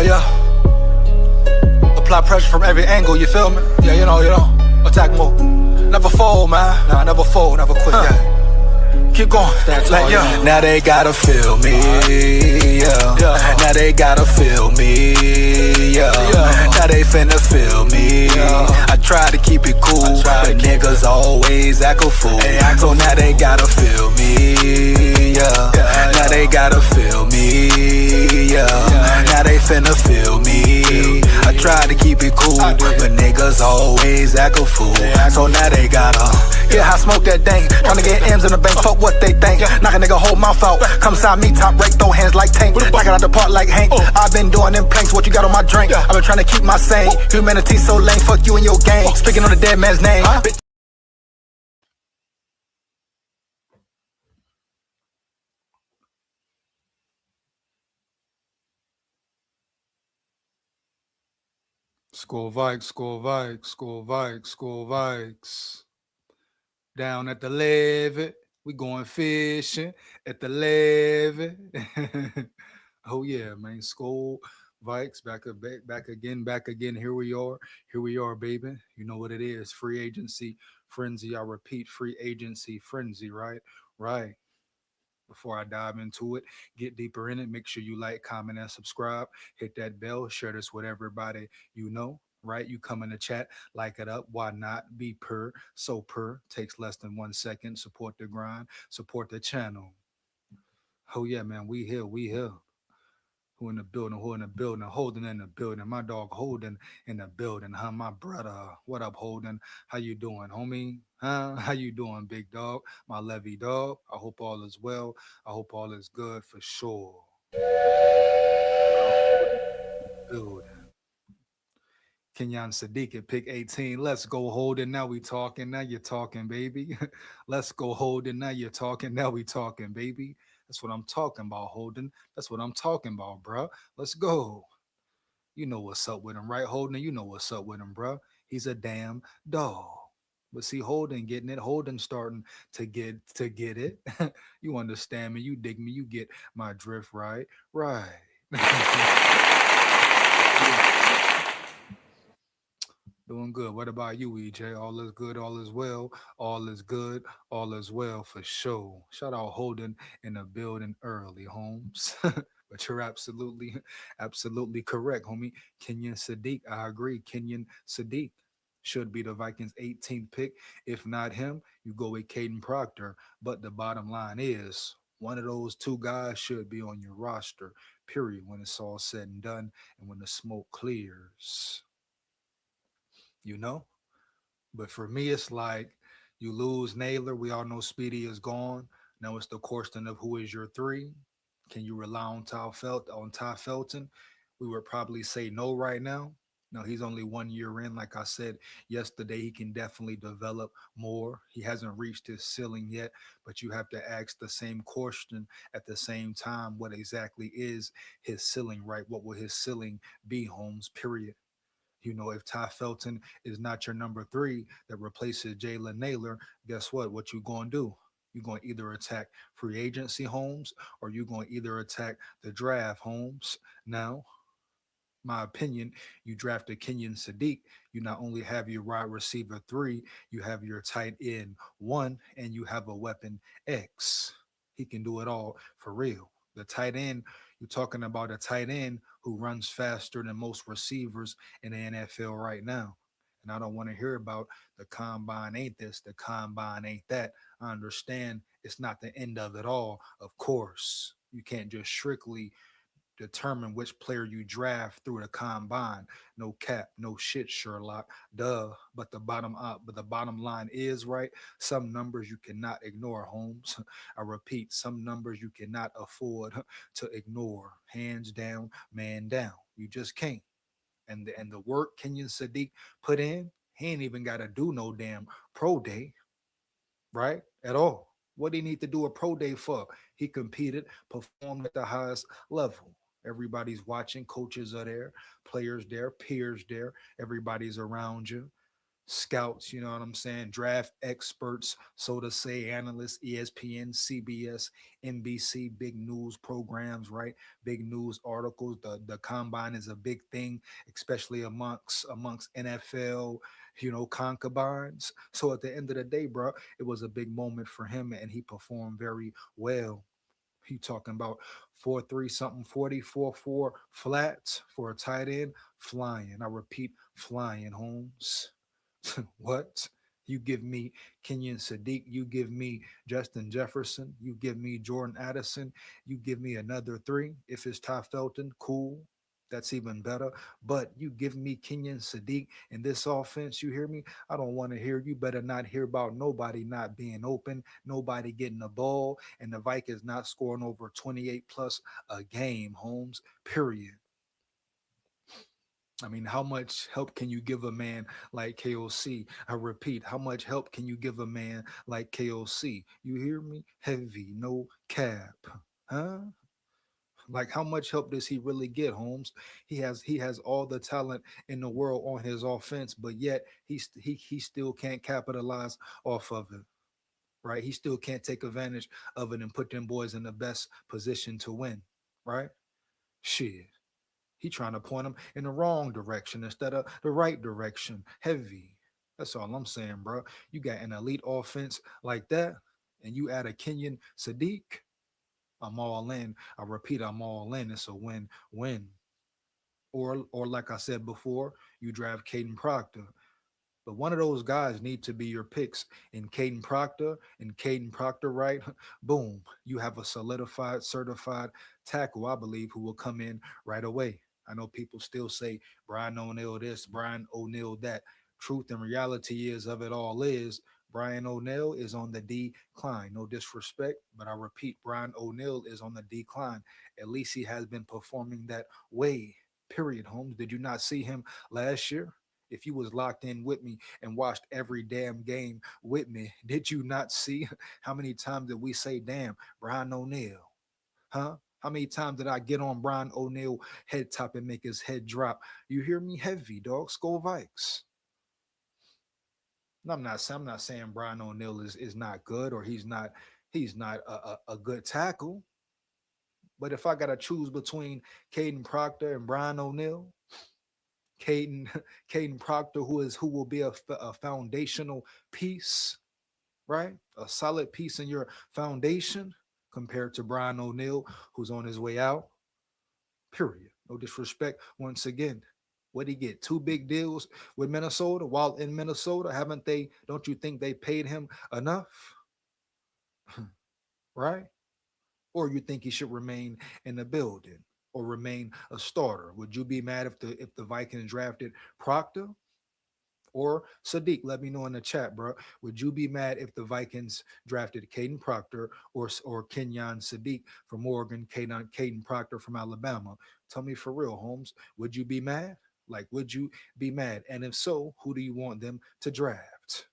Yeah. Apply pressure from every angle, you feel me? Yeah, you know. Attack mode. Never fold, man. Nah, never fold, never quit, yeah. Keep going, like, yeah. Now they gotta feel me, yeah. Now they gotta feel me, yeah. Now they finna feel me. I try to keep it cool, but niggas always act a fool. So now they gotta feel me, yeah. Now they gotta feel me, yeah. Now they finna feel me. I try to keep it cool, but niggas always act a fool. So now they gotta, yeah, I smoke that thing. Tryna get M's in the bank, fuck what they think. Knock a nigga whole mouth out. Come sign me, top break, throw hands like Tank. Knock it out the park like Hank. I've been doing them planks, what you got on my drink? I've been trying to keep my sane. Humanity so lame, fuck you and your gang. Speaking on the dead man's name. SKOL Vikes, SKOL Vikes, SKOL Vikes, SKOL Vikes. Down at the levee, we going fishing at the levee. Oh yeah, man. SKOL Vikes, back again. Here we are, baby. You know what it is. Free agency frenzy. I repeat, free agency frenzy, right? Right. Before I dive into it, get deeper in it, make sure you like, comment, and subscribe. Hit that bell, share this with everybody you know, right? You come in the chat, like it up. Why not? Be per. So per. Takes less than 1 second. Support the grind. Support the channel. Oh yeah, man. We here. Who in the building? Holding in the building. My dog Holden in the building. Huh, my brother. What up, Holden? How you doing, homie? Huh? How you doing, big dog? My Levy dog. I hope all is well. I hope all is good for sure. Building. Kenyon Sadiq at pick 18. Let's go, Holden. Now we talking. Now you're talking, baby. Let's go, Holden. Now you're talking. Now we talking, baby. That's what I'm talking about, Holden. That's what I'm talking about, bro. Let's go. You know what's up with him, right, Holden? You know what's up with him, bro. He's a damn dog. But see, Holden getting it. Holden starting to get it. You understand me? You dig me? You get my drift, right? Right. Doing good. What about you, EJ? All is good, all is well, all is good, all is well for sure. Shout out Holden in the building early, Holmes. But you're absolutely correct, homie. Kenyon Sadiq, I agree. Kenyon Sadiq should be the Vikings' 18th pick. If not him, you go with Caden Proctor. But the bottom line is, one of those two guys should be on your roster, period, when it's all said and done and when the smoke clears. You know? But for me, it's like you lose Naylor. We all know Speedy is gone. Now it's the question of who is your three. Can you rely on Ty Felton? We would probably say no right now. No, he's only 1 year in. Like I said yesterday, he can definitely develop more. He hasn't reached his ceiling yet, but you have to ask the same question at the same time. What exactly is his ceiling, right? What will his ceiling be, Holmes, period? You know, if Ty Felton is not your number three that replaces Jalen Naylor, guess what? What you going to do? You're going to either attack free agency Holmes or you're going to either attack the draft Holmes. Now, my opinion, you drafted Kenyon Sadiq. You not only have your wide receiver 3, you have your tight end 1, and you have a weapon X. He can do it all for real. The tight end, you're talking about a tight end who runs faster than most receivers in the NFL right now. And I don't want to hear about the combine ain't this, the combine ain't that. I understand it's not the end of it all. Of course, you can't just strictly determine which player you draft through the combine. No cap, no shit, Sherlock. Duh. But the bottom line is, right, some numbers you cannot ignore, Holmes. I repeat, some numbers you cannot afford to ignore. Hands down, man down. You just can't. And the work Kenyon Sadiq put in, he ain't even got to do no damn pro day, right? At all. What do he need to do a pro day for? He competed, performed at the highest level. Everybody's watching, coaches are there, players there, peers there, everybody's around you. scouts, you know what I'm saying? Draft experts, so to say, analysts, ESPN, CBS, NBC, big news programs, right? Big news articles. The combine is a big thing, especially amongst NFL, concubines. So at the end of the day, bro, it was a big moment for him, and he performed very well. He talking about 4.3 something 44.4 flats for a tight end, flying. I repeat, flying, Holmes. What? You give me Kenyon Sadiq, you give me Justin Jefferson, you give me Jordan Addison, you give me another three. If it's Ty Felton, cool. That's even better. But you give me Kenyon Sadiq in this offense, you hear me? I don't want to hear you. Better not hear about nobody not being open, nobody getting the ball, and the Vikings not scoring over 28 plus a game, Holmes. Period. I mean, how much help can you give a man like KOC? I repeat, how much help can you give a man like KOC? You hear me? Heavy, no cap. Huh? Like how much help does he really get, Holmes? He has all the talent in the world on his offense, but yet he still can't capitalize off of it. Right? He still can't take advantage of it and put them boys in the best position to win. Right? Shit. He trying to point them in the wrong direction instead of the right direction. Heavy. That's all I'm saying, bro. You got an elite offense like that, and you add a Kenyon Sadiq. I'm all in. I repeat, I'm all in. It's a win-win. Or like I said before, you draft Caden Proctor. But one of those guys need to be your picks in Caden Proctor, right? Boom. You have a solidified, certified tackle, I believe, who will come in right away. I know people still say Brian O'Neill this, Brian O'Neill that. Truth and reality is of it all is Brian O'Neill is on the decline. No disrespect, but I repeat, Brian O'Neill is on the decline. At least he has been performing that way. Period, Holmes. Did you not see him last year? If you was locked in with me and watched every damn game with me, did you not see how many times did we say, damn, Brian O'Neill? Huh? How many times did I get on Brian O'Neill head top and make his head drop? You hear me? Heavy, dog. SKOL Vikes. I'm not saying Brian O'Neill is not good or he's not a good tackle. But if I gotta choose between Caden Proctor and Brian O'Neill, Caden Caden Proctor, who will be a foundational piece, right? A solid piece in your foundation compared to Brian O'Neill, who's on his way out. Period. No disrespect. Once again, what he get? Two big deals with Minnesota while in Minnesota. Haven't they? Don't you think they paid him enough? Right? Or you think he should remain in the building or remain a starter? Would you be mad if the Vikings drafted Proctor or Sadiq? Let me know in the chat, bro. Would you be mad if the Vikings drafted Caden Proctor or Kenyon Sadiq from Oregon, Caden Proctor from Alabama? Tell me for real, Holmes. Would you be mad? Like, would you be mad? And if so, who do you want them to draft?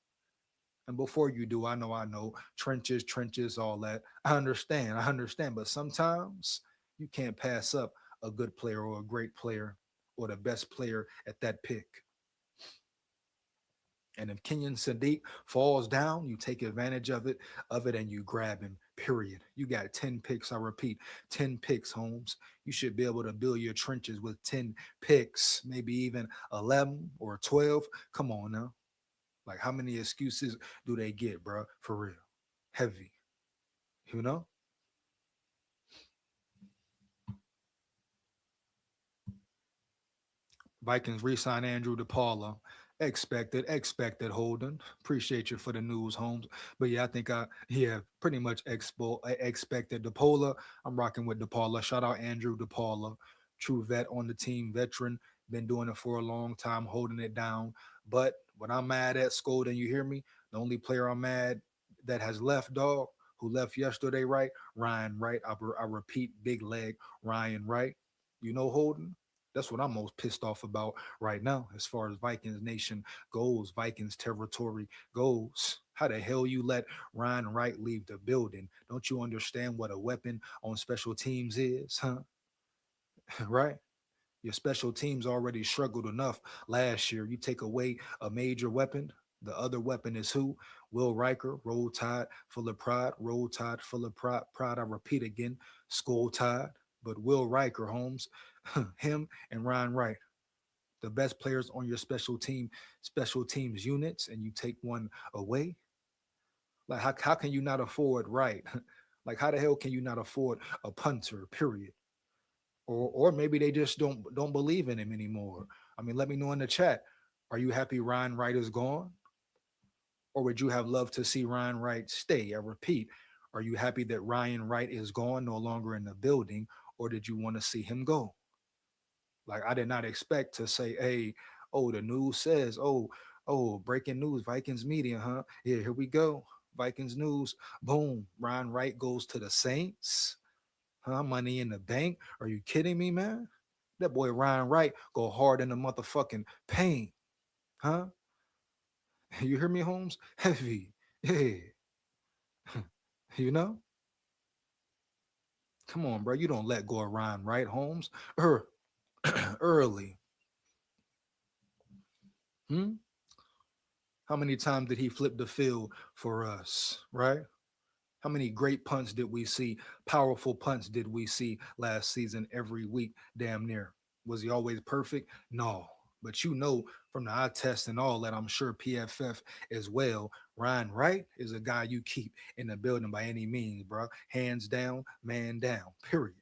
And before you do, I know, trenches, all that. I understand. But sometimes you can't pass up a good player or a great player or the best player at that pick. And if Kenyon Sadiq falls down, you take advantage of it, and you grab him. Period. You got 10 picks. I repeat, 10 picks, Holmes. You should be able to build your trenches with 10 picks, maybe even 11 or 12. Come on now. Like, how many excuses do they get, bro? For real. Heavy. You know? Vikings re-sign Andrew DePaula. Expected, Holden. Appreciate you for the news, Holmes. But yeah, I think pretty much expected DePaula. I'm rocking with DePaula. Shout out Andrew DePaula. True vet on the team, veteran. Been doing it for a long time, holding it down. But when I'm mad at SKOL, and you hear me, the only player I'm mad that has left, dog, who left yesterday, right? Ryan Wright. I repeat, big leg, Ryan Wright. You know, Holden? That's what I'm most pissed off about right now, as far as Vikings Nation goes, Vikings territory goes. How the hell you let Ryan Wright leave the building? Don't you understand what a weapon on special teams is, huh? Right? Your special teams already struggled enough last year. You take away a major weapon. The other weapon is who? Will Riker, roll tide, full of pride, roll tide, full of pride. Pride, I repeat again, skull tide. But Will Riker, Holmes, him and Ryan Wright, the best players on your special teams units, and you take one away. Like how can you not afford Wright? Like how the hell can you not afford a punter? Period. Or maybe they just don't believe in him anymore. I mean, let me know in the chat. Are you happy Ryan Wright is gone? Or would you have loved to see Ryan Wright stay? I repeat, are you happy that Ryan Wright is gone, no longer in the building, or did you want to see him go? Like I did not expect to say, hey, oh, the news says, breaking news, Vikings media, huh? Yeah, here we go. Vikings news, boom. Ryan Wright goes to the Saints. Huh? Money in the bank. Are you kidding me, man? That boy Ryan Wright go hard in the motherfucking paint. Huh? You hear me, Holmes? Heavy. Yeah. You know? Come on, bro. You don't let go of Ryan Wright, Holmes. Early. Hmm? How many times did he flip the field for us, right? How many great punts did we see? Powerful punts did we see last season every week, damn near? Was he always perfect? No. But you know from the eye test and all that, I'm sure PFF as well, Ryan Wright is a guy you keep in the building by any means, bro. Hands down, man down, period.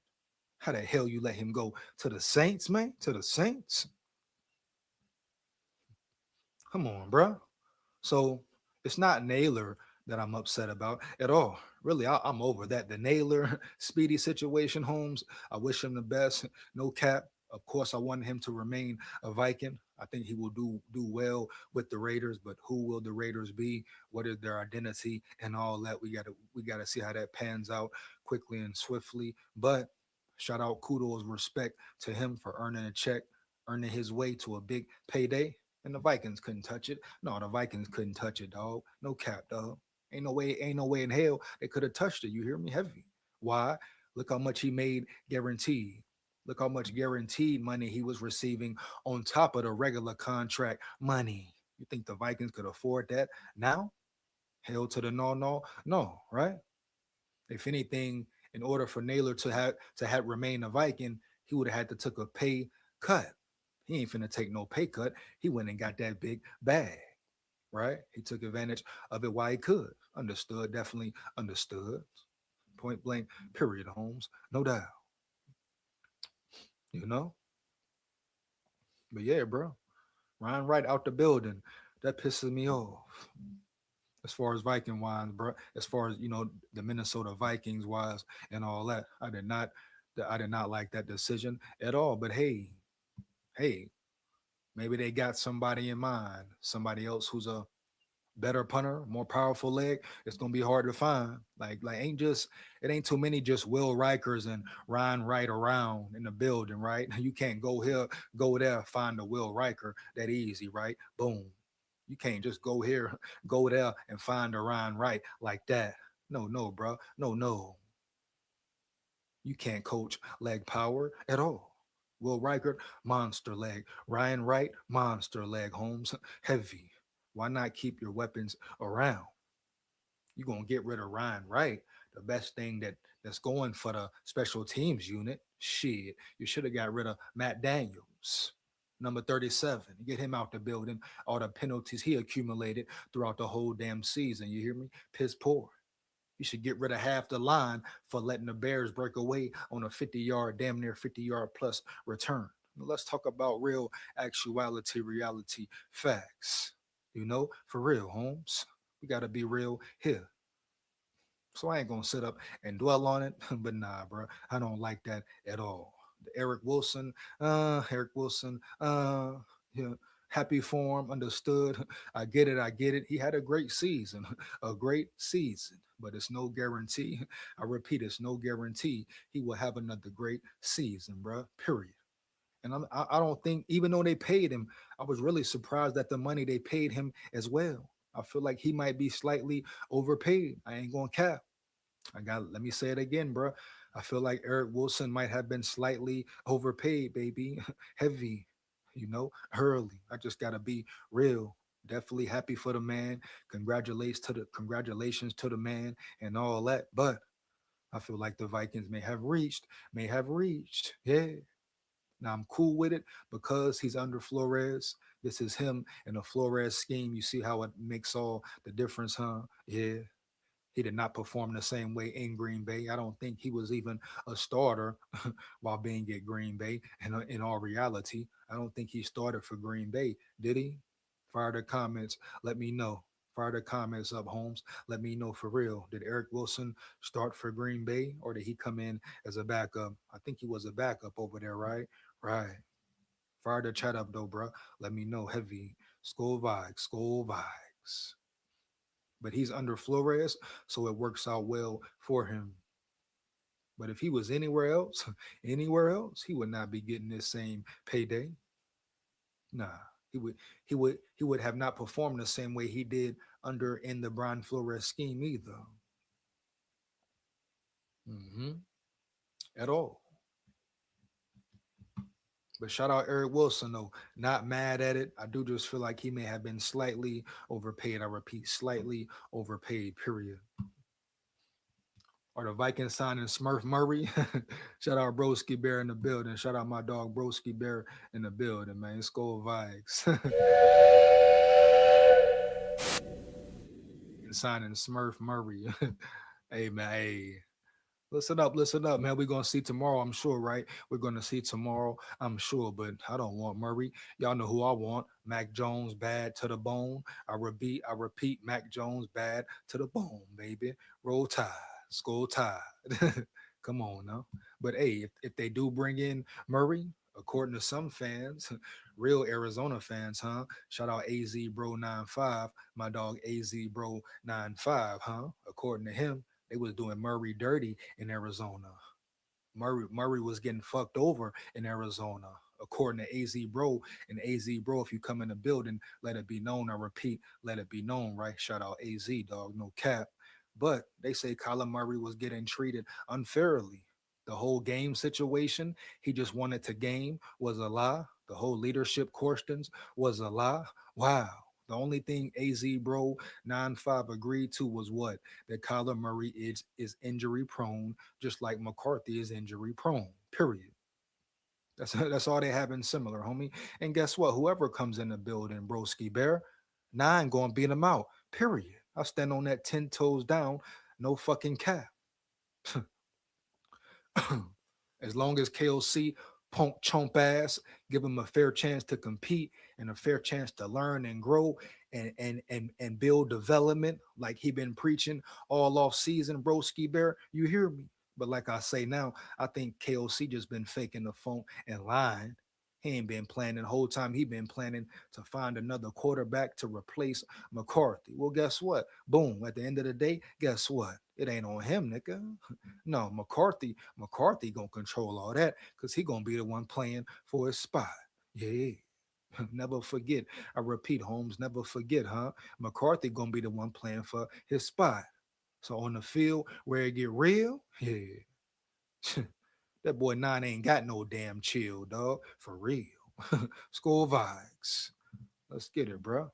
How the hell you let him go to the Saints, man? To the Saints? Come on, bro. So it's not Naylor that I'm upset about at all. Really, I'm over that. The Naylor Speedy situation, Holmes, I wish him the best. No cap. Of course, I want him to remain a Viking. I think he will do well with the Raiders, but who will the Raiders be? What is their identity and all that? We gotta see how that pans out quickly and swiftly. But shout out, kudos, respect to him for earning a check, earning his way to a big payday. And the Vikings couldn't touch it. No, the Vikings couldn't touch it, dog. No cap, dog. Ain't no way in hell they could have touched it. You hear me? Heavy. Why? Look how much he made guaranteed. Look how much guaranteed money he was receiving on top of the regular contract money. You think the Vikings could afford that now? Hell to the no, right? If anything, in order for Naylor to have remained a Viking, he would have had to took a pay cut. He ain't finna take no pay cut. He went and got that big bag, right? He took advantage of it while he could. Understood, definitely understood. Point blank, period, Holmes. No doubt. You know? But yeah, bro. Ryan Wright out the building. That pisses me off. As far as Viking wise, bro. As far as, the Minnesota Vikings wise and all that. I did not like that decision at all. But hey, maybe they got somebody in mind, somebody else who's a better punter, more powerful leg. It's gonna be hard to find. Like it ain't too many just Will Rikers and Ryan Wright around in the building, right? You can't go here, go there, find a Will Riker that easy, right? Boom. You can't just go here, go there, and find a Ryan Wright like that. No, bro. No. You can't coach leg power at all. Will Riker, monster leg. Ryan Wright, monster leg. Holmes, heavy. Why not keep your weapons around? You're gonna get rid of Ryan Wright, the best thing that's going for the special teams unit. Shit, you should have got rid of Matt Daniels, number 37. Get him out the building. All the penalties he accumulated throughout the whole damn season. You hear me? Piss poor. You should get rid of half the line for letting the Bears break away on a 50-yard, damn near 50-yard plus return. Let's talk about real actuality, reality, facts. For real, Holmes. We got to be real here. So I ain't going to sit up and dwell on it, but nah, bro. I don't like that at all. Eric Wilson, yeah, happy for him, understood. I get it. He had a great season, a great season, but it's no guarantee. I repeat, it's no guarantee he will have another great season, bro. Period. And I don't think, even though they paid him, I was really surprised at the money they paid him as well. I feel like he might be slightly overpaid. I ain't going to cap. Let me say it again, bro. I feel like Eric Wilson might have been slightly overpaid, baby. Heavy, early. I just gotta be real. Definitely happy for the man. Congratulations to the man and all that. But I feel like the Vikings may have reached. Yeah. Now I'm cool with it because he's under Flores. This is him in a Flores scheme. You see how it makes all the difference, huh? Yeah. He did not perform the same way in Green Bay. I don't think he was even a starter while being at Green Bay. And in all reality, I don't think he started for Green Bay, did he? Fire the comments. Let me know. Fire the comments up, Holmes. Let me know for real. Did Eric Wilson start for Green Bay or did he come in as a backup? I think he was a backup over there, right? Right. Fire the chat up though, bro. Let me know. Heavy. Skull vibes. Skull vibes. But he's under Flores, so it works out well for him. But if he was anywhere else, anywhere else, he would not be getting this same payday. Nah, he would have not performed the same way he did under in the Brian Flores scheme either. Hmm. At all. But shout out Eric Wilson though. Not mad at it. I do just feel like he may have been slightly overpaid. I repeat, slightly overpaid. Period. Or the Vikings signing Smurf Murray. Shout out Broski Bear in the building. Shout out my dog Broski Bear in the building, man. SKOL Vikes. And signing Smurf Murray. Hey man, hey. Listen up, man. We're gonna see tomorrow, I'm sure, right? We're gonna see tomorrow, I'm sure, but I don't want Murray. Y'all know who I want. Mac Jones bad to the bone. I repeat, Mac Jones bad to the bone, baby. Roll Tide, Skull Tide. Come on now. But hey, if they do bring in Murray, according to some fans, real Arizona fans, huh? Shout out AZ Bro 95, my dog AZ Bro 95, huh? According to him, they was doing Murray dirty in Arizona. Murray was getting fucked over in Arizona. According to AZ Bro and AZ Bro, if you come in the building, let it be known. I repeat, let it be known, right? Shout out AZ, dog, no cap. But they say Kyler Murray was getting treated unfairly. The whole game situation, he just wanted to game, was a lie. The whole leadership questions was a lie. Wow. The only thing AZ Bro 95 agreed to was what? That Kyler Murray is injury prone, just like McCarthy is injury prone. Period. That's all they have in similar, homie. And guess what? Whoever comes in the building, Broski Bear, nine gonna beat him out. Period. I stand on that 10 toes down, no fucking cap. As long as KOC punk chomp ass, give him a fair chance to compete and a fair chance to learn and grow and build development like he been preaching all off season, broski bear. You hear me? But like I say now, I think KOC just been faking the phone and lying. He ain't been planning the whole time. He been planning to find another quarterback to replace McCarthy. Well, guess what? Boom. At the end of the day, guess what? It ain't on him, nigga. No, McCarthy gonna control all that because he gonna be the one playing for his spot. Yeah. Never forget. I repeat, Holmes, never forget, huh? McCarthy gonna be the one playing for his spot. So on the field where it get real, yeah. That boy nine ain't got no damn chill, dog. For real. School vibes. Let's get it, bro.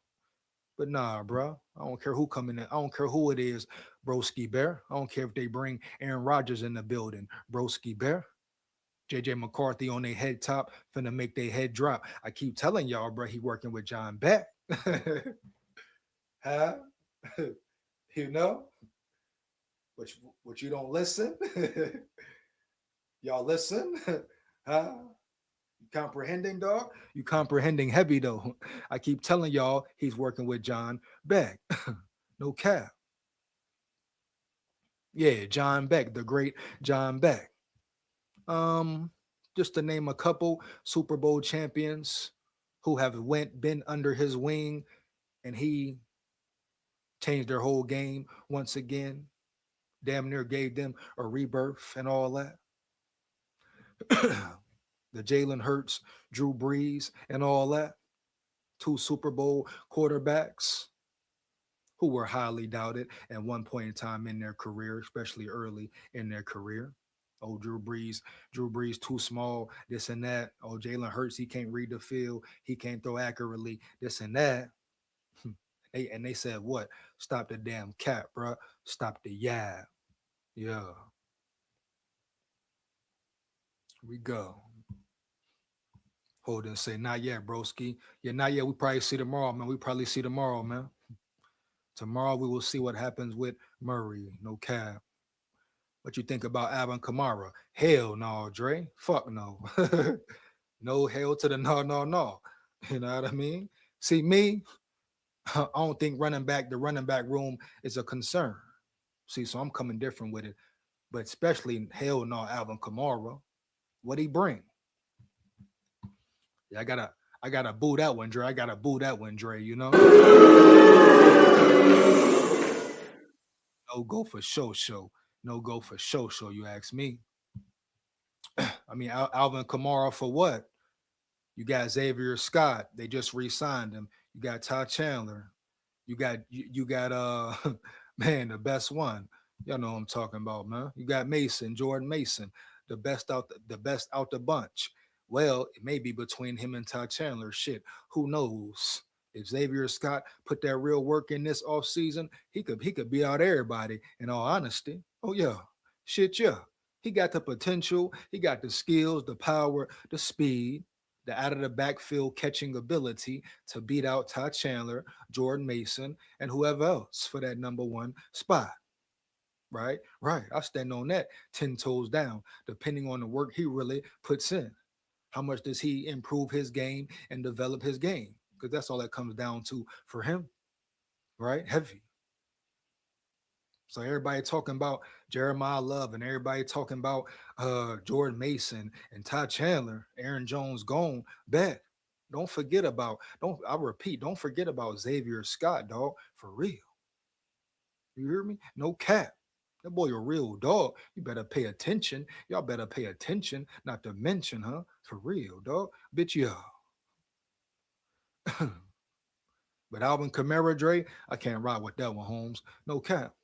But nah, bro. I don't care who coming in. I don't care who it is, Broski Bear. I don't care if they bring Aaron Rodgers in the building, Broski Bear. JJ McCarthy on their head top, finna make their head drop. I keep telling y'all, bro, he working with John Beck. Huh? You know? But you don't listen? Y'all listen? Huh? You comprehending, dog? You comprehending heavy, though. I keep telling y'all he's working with John Beck. No cap. Yeah, John Beck, the great John Beck. Um, just to name a couple Super Bowl champions who have been under his wing and he changed their whole game once again. Damn near gave them a rebirth and all that. The Jalen Hurts, Drew Brees, and all that. Two Super Bowl quarterbacks who were highly doubted at one point in time in their career, especially early in their career. Oh, Drew Brees too small, this and that. Oh, Jalen Hurts, he can't read the field, he can't throw accurately, this and that. They said what? Stop the damn cap, bro. Stop the yab. Yeah, we go. Holden say, not yet, broski. Yeah, not yet. We probably see tomorrow, man. We probably see tomorrow, man. Tomorrow we will see what happens with Murray. No cap. What you think about Alvin Kamara? Hell no, Dre. Fuck no. No hell to the no, no, no. You know what I mean? See me, I don't think the running back room is a concern. See, so I'm coming different with it. But especially hell no, Alvin Kamara. What he bring? Yeah, I gotta boo that one, Dre. I gotta boo that one, Dre. You know, no go for show. No go for show. You ask me. I mean, Alvin Kamara for what? You got Xavier Scott. They just re-signed him. You got Todd Chandler. You got man, the best one. Y'all know what I'm talking about, man. You got Mason, Jordan Mason, the best out the bunch. Well, it may be between him and Todd Chandler. Shit, who knows? If Xavier Scott put that real work in this offseason, he could be out everybody, in all honesty. Oh yeah. Shit, yeah. He got the potential, he got the skills, the power, the speed, the out of the backfield catching ability to beat out Todd Chandler, Jordan Mason, and whoever else for that number one spot. Right? Right. I stand on that 10 toes down, depending on the work he really puts in. How much does he improve his game and develop his game? Because that's all that comes down to for him, right? Heavy. So everybody talking about Jeremiah Love and everybody talking about Jordan Mason and Todd Chandler, Aaron Jones gone. Bet. Don't forget about, don't I repeat, don't forget about Xavier Scott, dog. For real. You hear me? No cap. That boy a real dog. You better pay attention. Y'all better pay attention. Not to mention, huh? For real, dog. Bitch, yeah. But Alvin Kamara, Dre, I can't ride with that one, Holmes. No cap.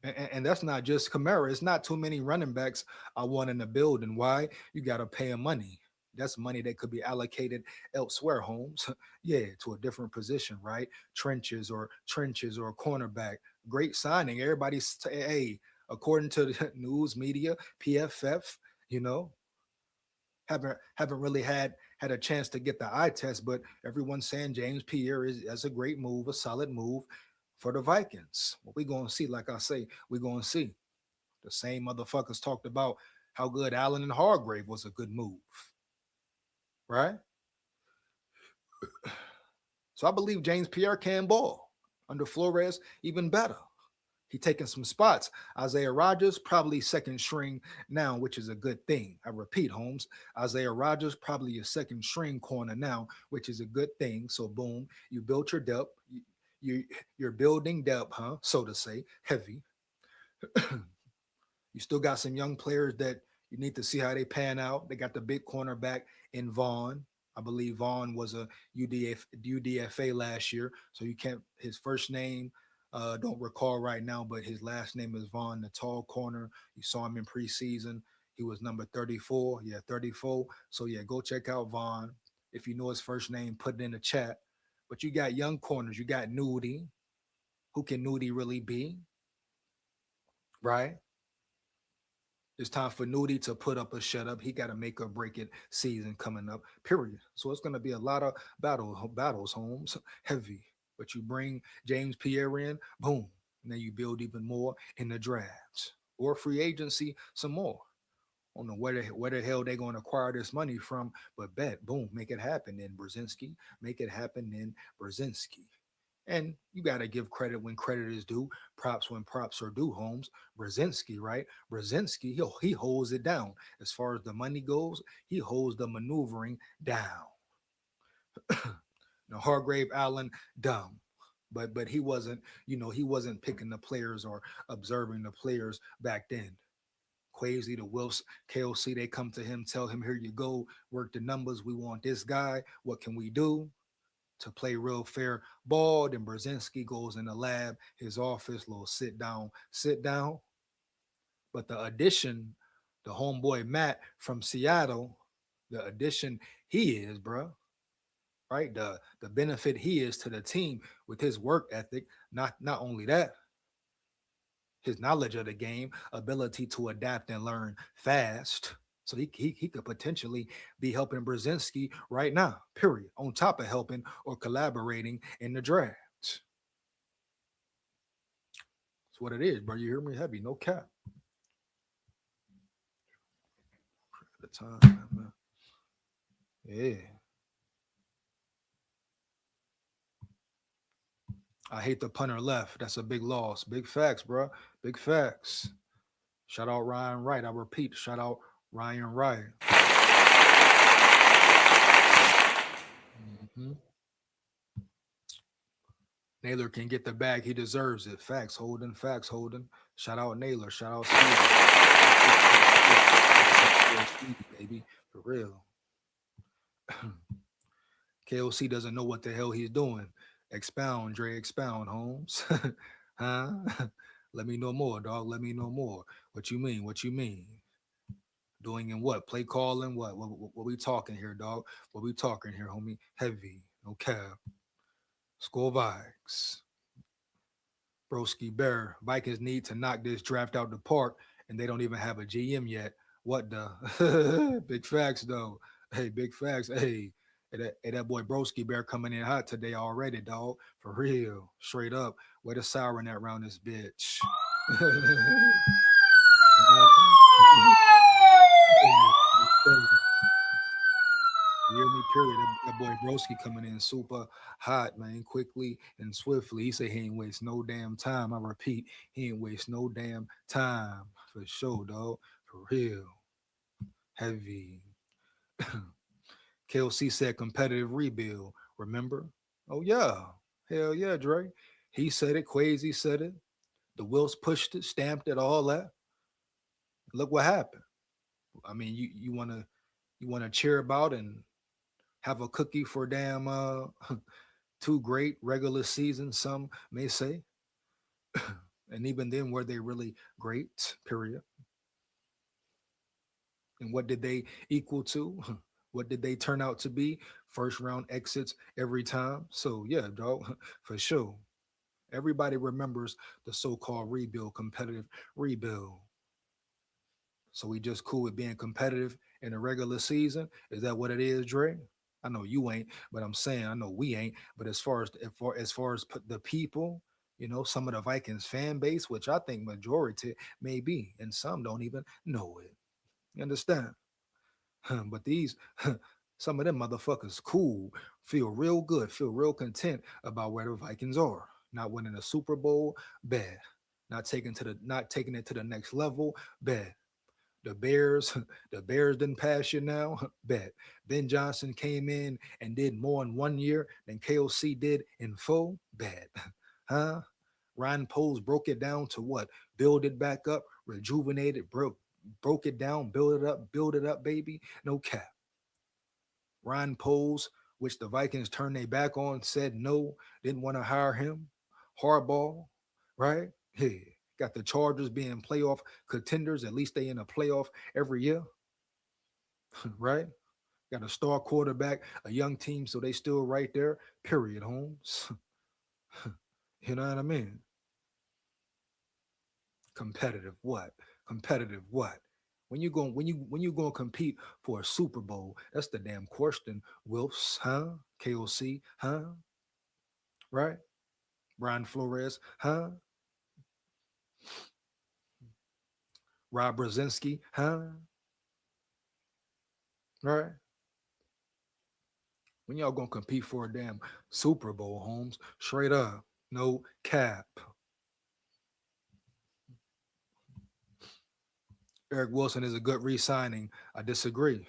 And that's not just Kamara. It's not too many running backs I want in the building. Why? You got to pay them money. That's money that could be allocated elsewhere, Holmes. Yeah, to a different position, right? Trenches or cornerback. Great signing. Everybody's hey, according to the news media, PFF, you know, haven't really had a chance to get the eye test, but everyone's saying James Pierre is a great move, a solid move for the Vikings. What we gonna see, like I say, we gonna see. The same motherfuckers talked about how good Allen and Hargrave was a good move, right? So I believe James Pierre can ball under Flores even better. He taking some spots. Isaiah Rogers probably second string now, which is a good thing. I repeat, Holmes. Isaiah Rogers probably a second string corner now, which is a good thing. So boom, you built your depth. You're building depth, huh? So to say, heavy. You still got some young players that you need to see how they pan out. They got the big cornerback in Vaughn. I believe Vaughn was a UDFA last year, so you can't. His first name, don't recall right now, but his last name is Vaughn, the tall corner. You saw him in preseason. He was number 34. Yeah, 34. So yeah, go check out Vaughn. If you know his first name, put it in the chat. But you got young corners. You got Nudie. Who can Nudie really be? Right? It's time for Nudie to put up a shut up. He got to make or break it season coming up, period. So it's going to be a lot of battles, Holmes, heavy. But you bring James Pierre in, boom. And then you build even more in the drafts or free agency, some more. I don't know where the hell they're going to acquire this money from, but bet, boom, make it happen in Brzezinski. Make it happen in Brzezinski. And you got to give credit when credit is due, props when props are due, Holmes. Brzezinski, right? Brzezinski, he holds it down. As far as the money goes, he holds the maneuvering down. Now, Hargrave Allen, dumb. But he wasn't, he wasn't picking the players or observing the players back then. Quasi, the Wilfs, KOC, they come to him, tell him, here you go, work the numbers. We want this guy. What can we do to play real fair ball? Then Brzezinski goes in the lab, his office, little sit down. But the addition, the homeboy Matt from Seattle, the addition he is, bro, right? The benefit he is to the team with his work ethic. Not only that, his knowledge of the game, ability to adapt and learn fast. So he could potentially be helping Brzezinski right now, period, on top of helping or collaborating in the draft. That's what it is, bro. You hear me? Heavy, no cap. At the time, man. Yeah. I hate the punter left. That's a big loss. Big facts, bro. Big facts. Shout out Ryan Wright. I repeat, shout out Ryan Wright. Mhm. Naylor can get the bag. He deserves it. Facts, Holden. Facts, Holden. Shout out Naylor. Shout out Stevie. Baby. For real. KOC doesn't know what the hell he's doing. Expound, Dre. Expound, Holmes. Huh? Let me know more, dog. Let me know more. What you mean? What you mean? Doing in what? Play calling? What we talking here, dog? What we talking here, homie? Heavy. No cap. SKOL Vikes. Broski Bear. Vikings need to knock this draft out the park, and they don't even have a GM yet. What the? Big facts, though. Hey, big facts. Hey, that boy Broski Bear coming in hot today already, dog. For real. Straight up. Where the siren at around this bitch? You hear me? Period. That boy Broski coming in super hot, man, quickly and swiftly. He said he ain't waste no damn time. I repeat, he ain't waste no damn time. For sure, dog. For real. Heavy. KLC said competitive rebuild. Remember? Oh, yeah. Hell yeah, Dre. He said it. Quasi said it. The Wills pushed it, stamped it, all that. Look what happened. I mean, you wanna cheer about and have a cookie for damn two great regular seasons, some may say. And even then, were they really great? Period. And what did they equal to? What did they turn out to be? First round exits every time. So yeah, dog, for sure. Everybody remembers the so-called rebuild, competitive rebuild. So we just cool with being competitive in the regular season. Is that what it is, Dre? I know you ain't, but I'm saying I know we ain't. But as far as the people, some of the Vikings fan base, which I think majority may be, and some don't even know it. You understand? But these, some of them motherfuckers, cool, feel real good, feel real content about where the Vikings are. Not winning a Super Bowl, bad. Not taking it to the next level, bad. The Bears, the Bears didn't pass you now. Bet. Ben Johnson came in and did more in 1 year than KOC did in four. Bet. Huh? Ryan Poles broke it down to what? Build it back up, rejuvenate it, broke it down, build it up, baby. No cap. Ryan Poles, which the Vikings turned their back on, said no, didn't want to hire him. Harbaugh, right? Hey, got the Chargers being playoff contenders. At least they in a playoff every year, right? Got a star quarterback, a young team, so they still right there. Period, Holmes. You know what I mean? Competitive what? Competitive what? When you going to compete for a Super Bowl, that's the damn question. Wilfs, huh? KOC, huh? Right? Brian Flores, huh? Rob Brzezinski, huh? Right? When y'all gonna compete for a damn Super Bowl, Holmes? Straight up, no cap. Eric Wilson is a good re-signing. I disagree.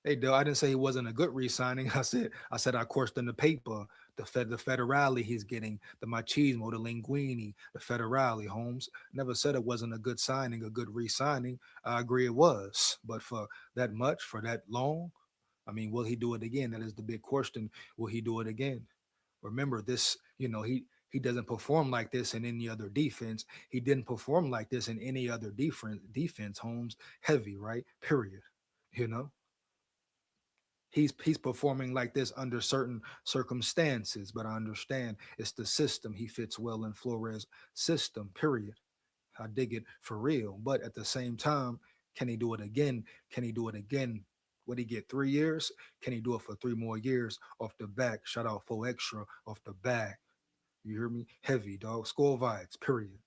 Hey, Dale, I didn't say he wasn't a good re-signing. I said I coursed in the paper the federale he's getting, the machismo, the linguini, the federale. Holmes never said it wasn't a good signing, a good re-signing. I agree it was, but for that much, for that long, I mean, will he do it again? That is the big question. Will he do it again? Remember this, He doesn't perform like this in any other defense. He didn't perform like this in any other defense. Holmes, heavy, right? Period. You know, he's performing like this under certain circumstances, but I understand it's the system. He fits well in Flores' system. Period. I dig it for real. But at the same time, can he do it again? Can he do it again? Would he get 3 years? Can he do it for 3 more years off the back? Shout out Full Extra off the back. You hear me? Heavy, dog. SKOL vibes, period.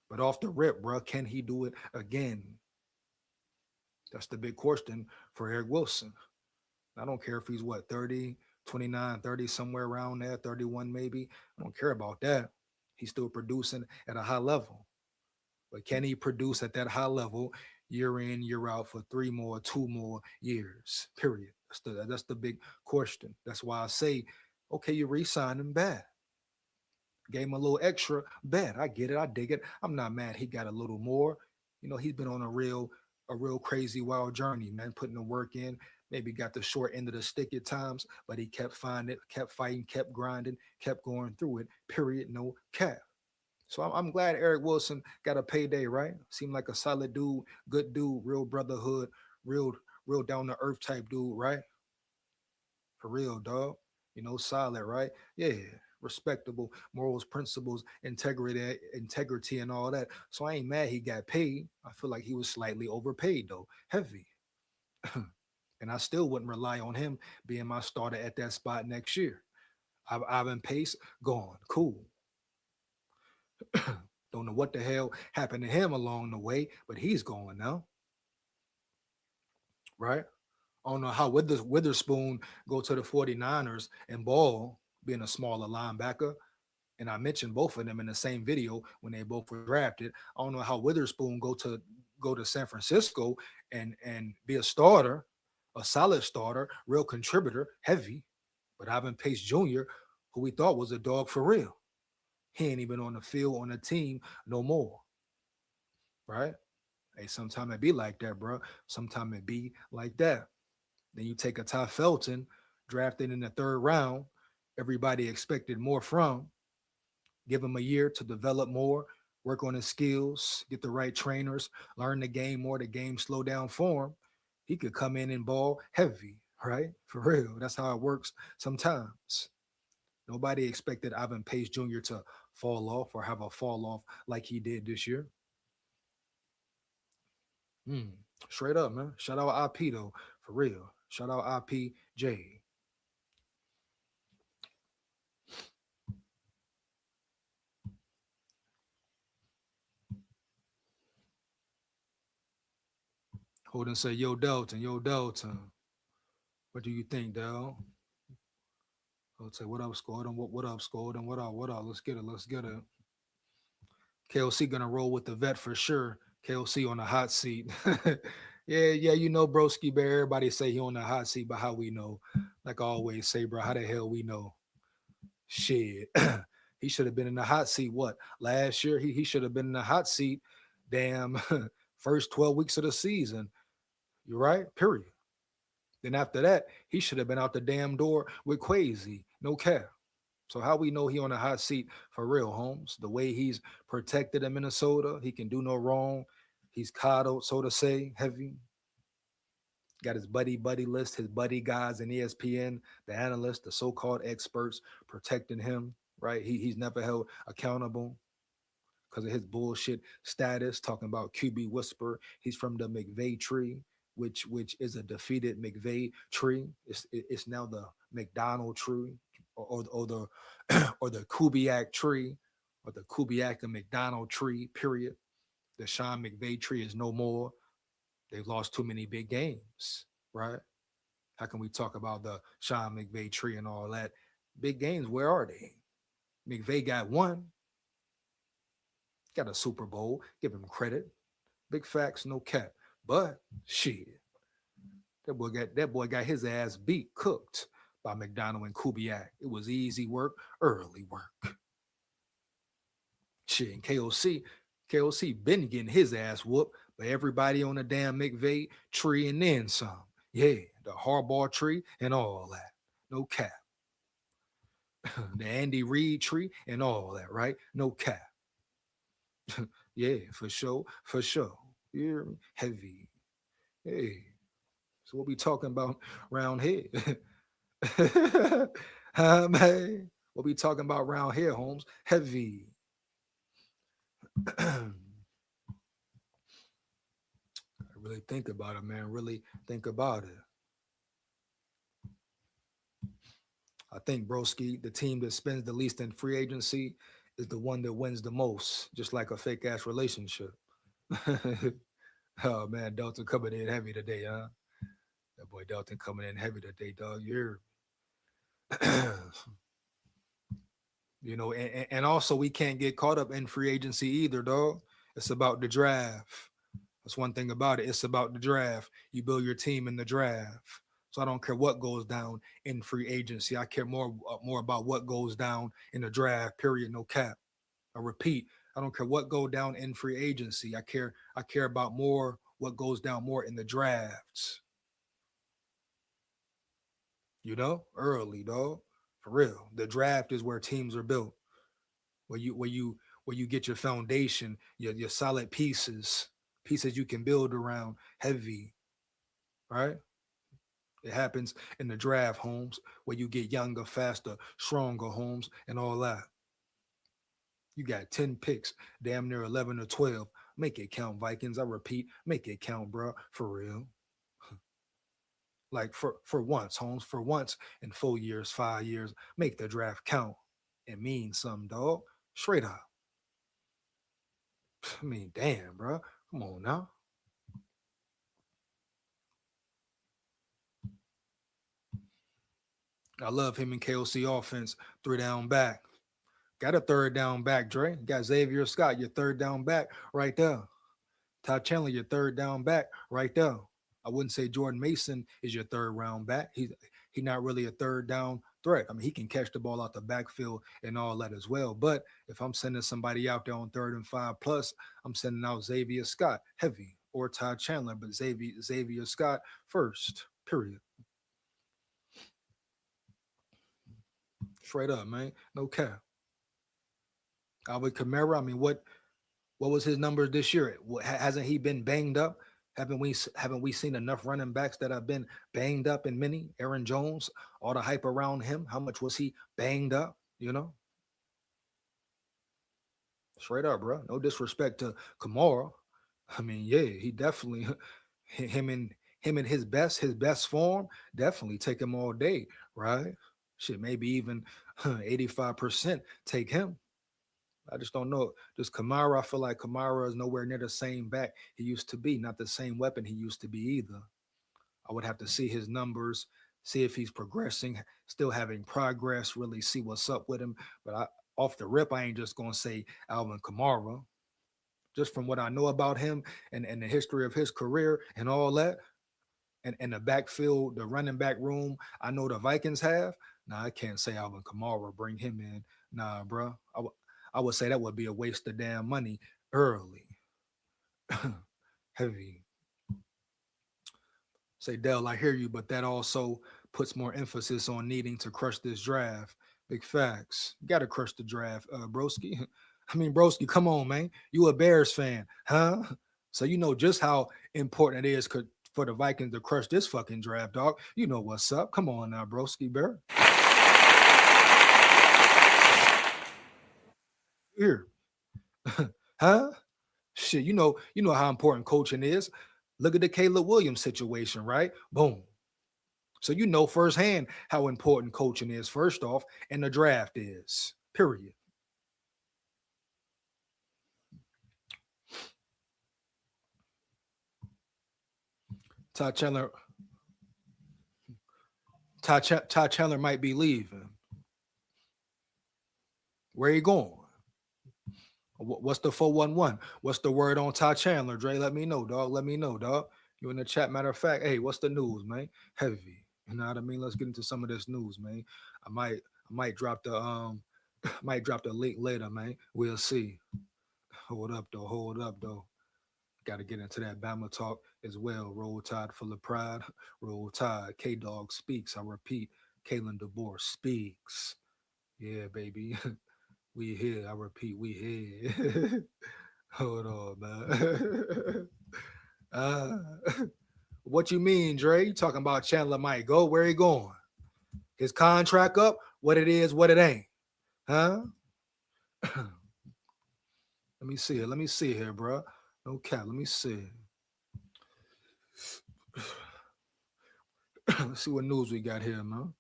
But off the rip, bro, can he do it again? That's the big question for Eric Wilson. I don't care if he's what, 30, 29, 30, somewhere around there, 31 maybe. I don't care about that. He's still producing at a high level. But can he produce at that high level year in, year out for 2 more years? Period. That's the big question. That's why I say, okay, you re-sign him, bad. Gave him a little extra, bad. I get it. I dig it. I'm not mad. He got a little more. You know, he's been on a real crazy wild journey, man, putting the work in. Maybe got the short end of the stick at times, but he kept finding it, kept fighting, kept grinding, kept going through it. Period. No cap. So I'm glad Eric Wilson got a payday, right? Seemed like a solid dude, good dude, real brotherhood, real down to earth type dude, right? For real, dog. You know, solid, right? Yeah, respectable, morals, principles, integrity, and all that. So I ain't mad he got paid. I feel like he was slightly overpaid though, heavy. And I still wouldn't rely on him being my starter at that spot next year. Ivan Pace gone, cool. Don't know what the hell happened to him along the way, but he's going now, right? I don't know how Witherspoon go to the 49ers and ball being a smaller linebacker. And I mentioned both of them in the same video when they both were drafted. I don't know how Witherspoon go to San Francisco and be a starter, a solid starter, real contributor, heavy. But Ivan Pace Jr., who we thought was a dog for real, he ain't even on the field on the team no more. Right? Hey, sometimes it be like that, bro. Sometimes it be like that. Then you take a Ty Felton, drafted in the 3rd round. Everybody expected more from. Give him a year to develop more, work on his skills, get the right trainers, learn the game more, the game slow down for him. He could come in and ball heavy, right? For real. That's how it works sometimes. Nobody expected Ivan Pace Jr. to fall off or have a fall off like he did this year. Straight up, man. Shout out IP though, for real. Shout out IPJ. Holden say, yo, Delton. What do you think, Del? I'll say, what up, Scored? What up, Scored? What up? Let's get it. KOC gonna roll with the vet for sure. KOC on the hot seat. Yeah, you know, broski bear. Everybody say he on the hot seat, but how we know? Like I always say, bro, how the hell we know? Shit. He should have been in the hot seat. What? Last year, he should have been in the hot seat. Damn, first 12 weeks of the season. You're right, period. Then after that, he should have been out the damn door with Quasi. No cap. So how we know he on a hot seat for real, Holmes? The way he's protected in Minnesota, he can do no wrong. He's coddled, so to say, heavy. Got his buddy list, his buddy guys in ESPN, the analysts, the so-called experts protecting him, right? He's never held accountable because of his bullshit status, talking about QB whisper. He's from the McVay tree, which is a defeated McVay tree. It's now the McDonald tree, or the or the Kubiak tree, or the Kubiak and McDonald tree. Period. The Sean McVay tree is no more. They've lost too many big games, right? How can we talk about the Sean McVay tree and all that? Big games, where are they? McVay got one. Got a Super Bowl. Give him credit. Big facts, no cap. But shit, that boy got his ass beat, cooked by McDonald and Kubiak. It was easy work, early work. Shit, and KOC been getting his ass whooped by everybody on the damn McVay tree and then some. Yeah, the Harbaugh tree and all that. No cap. the Andy Reid tree and all that, right? No cap. Yeah, for sure, for sure. You hear me? Heavy. Hey, so what we talking about round here? Man, what we talking about round here, Holmes? Heavy. I really think about it, man. Really think about it. I think Broski, the team that spends the least in free agency, is the one that wins the most, just like a fake ass relationship. Oh man, Dalton coming in heavy today, huh? That boy Dalton coming in heavy today, dog. You're you know, and also we can't get caught up in free agency either, dog. It's about the draft. That's one thing about it. It's about the draft. You build your team in the draft. So I don't care what goes down in free agency. I care more about what goes down in the draft. Period. No cap. I repeat. I don't care what go down in free agency. I care about more what goes down more in the drafts. Early, dog. For real. The draft is where teams are built. Where you get your foundation, your solid pieces you can build around heavy, right? It happens in the draft, Holmes, where you get younger, faster, stronger, Holmes, and all that. You got 10 picks, damn near 11 or 12. Make it count, Vikings. I repeat, make it count, bro. For real. Like for once, Holmes, for once in 4 years, 5 years, make the draft count. It means something, dog. Straight up. I mean, damn, bro. Come on now. I love him in KOC offense. 3 down back. Got a 3rd down back, Dre. Got Xavier Scott, your 3rd down back right there. Todd Chandler, your 3rd down back right there. I wouldn't say Jordan Mason is your 3rd round back. He's not really a 3rd down threat. I mean, he can catch the ball out the backfield and all that as well. But if I'm sending somebody out there on 3rd and 5 plus, I'm sending out Xavier Scott, heavy, or Todd Chandler, but Xavier Scott first. Period. Straight up, man. No cap. Alvin Kamara, I mean, what was his numbers this year? Hasn't he been banged up? Haven't we seen enough running backs that have been banged up in many? Aaron Jones, all the hype around him. How much was he banged up? Straight up, bro. No disrespect to Kamara. I mean, yeah, he definitely him in his best form. Definitely take him all day, right? Shit, maybe even 85% take him. I just don't know. Just Kamara, I feel like Kamara is nowhere near the same back he used to be. Not the same weapon he used to be either. I would have to see his numbers, see if he's progressing, still having progress, really see what's up with him. But off the rip, I ain't just gonna say Alvin Kamara. Just from what I know about him and the history of his career and all that, and the backfield, the running back room, I know the Vikings have. Nah, I can't say Alvin Kamara, bring him in. Nah, bro. I would say that would be a waste of damn money early. Heavy. Say, Dell, I hear you, but that also puts more emphasis on needing to crush this draft. Big facts. You got to crush the draft, Broski. I mean, Broski, come on, man. You a Bears fan, huh? So you know just how important it is for the Vikings to crush this fucking draft, dog. You know what's up. Come on now, Broski Bear. Here. Huh? Shit, you know how important coaching is. Look at the Caleb Williams situation, right? Boom. So you know firsthand how important coaching is, first off, and the draft is. Period. Todd Chandler, Todd Chandler might be leaving. Where you going? What's the 411? What's the word on Todd Chandler? Dre, let me know, dog. Let me know, dog. You in the chat. Matter of fact, hey, what's the news, man? Heavy. You know what I mean? Let's get into some of this news, man. I might drop the might drop the link later, man. We'll see. Hold up though. Hold up though. Got to get into that Bama talk as well. Roll Tide full of pride. Roll Tide. K Dog speaks. I repeat, Kalen DeBoer speaks. Yeah, baby. We here. I repeat, we here. Hold on, man. uh, what you mean, Dre? You talking about Chandler might go? Where he going? His contract up? What it is, what it ain't? Huh? Let me see it. Let me see here, bro. No cap. Let me see. Let's see what news we got here, man.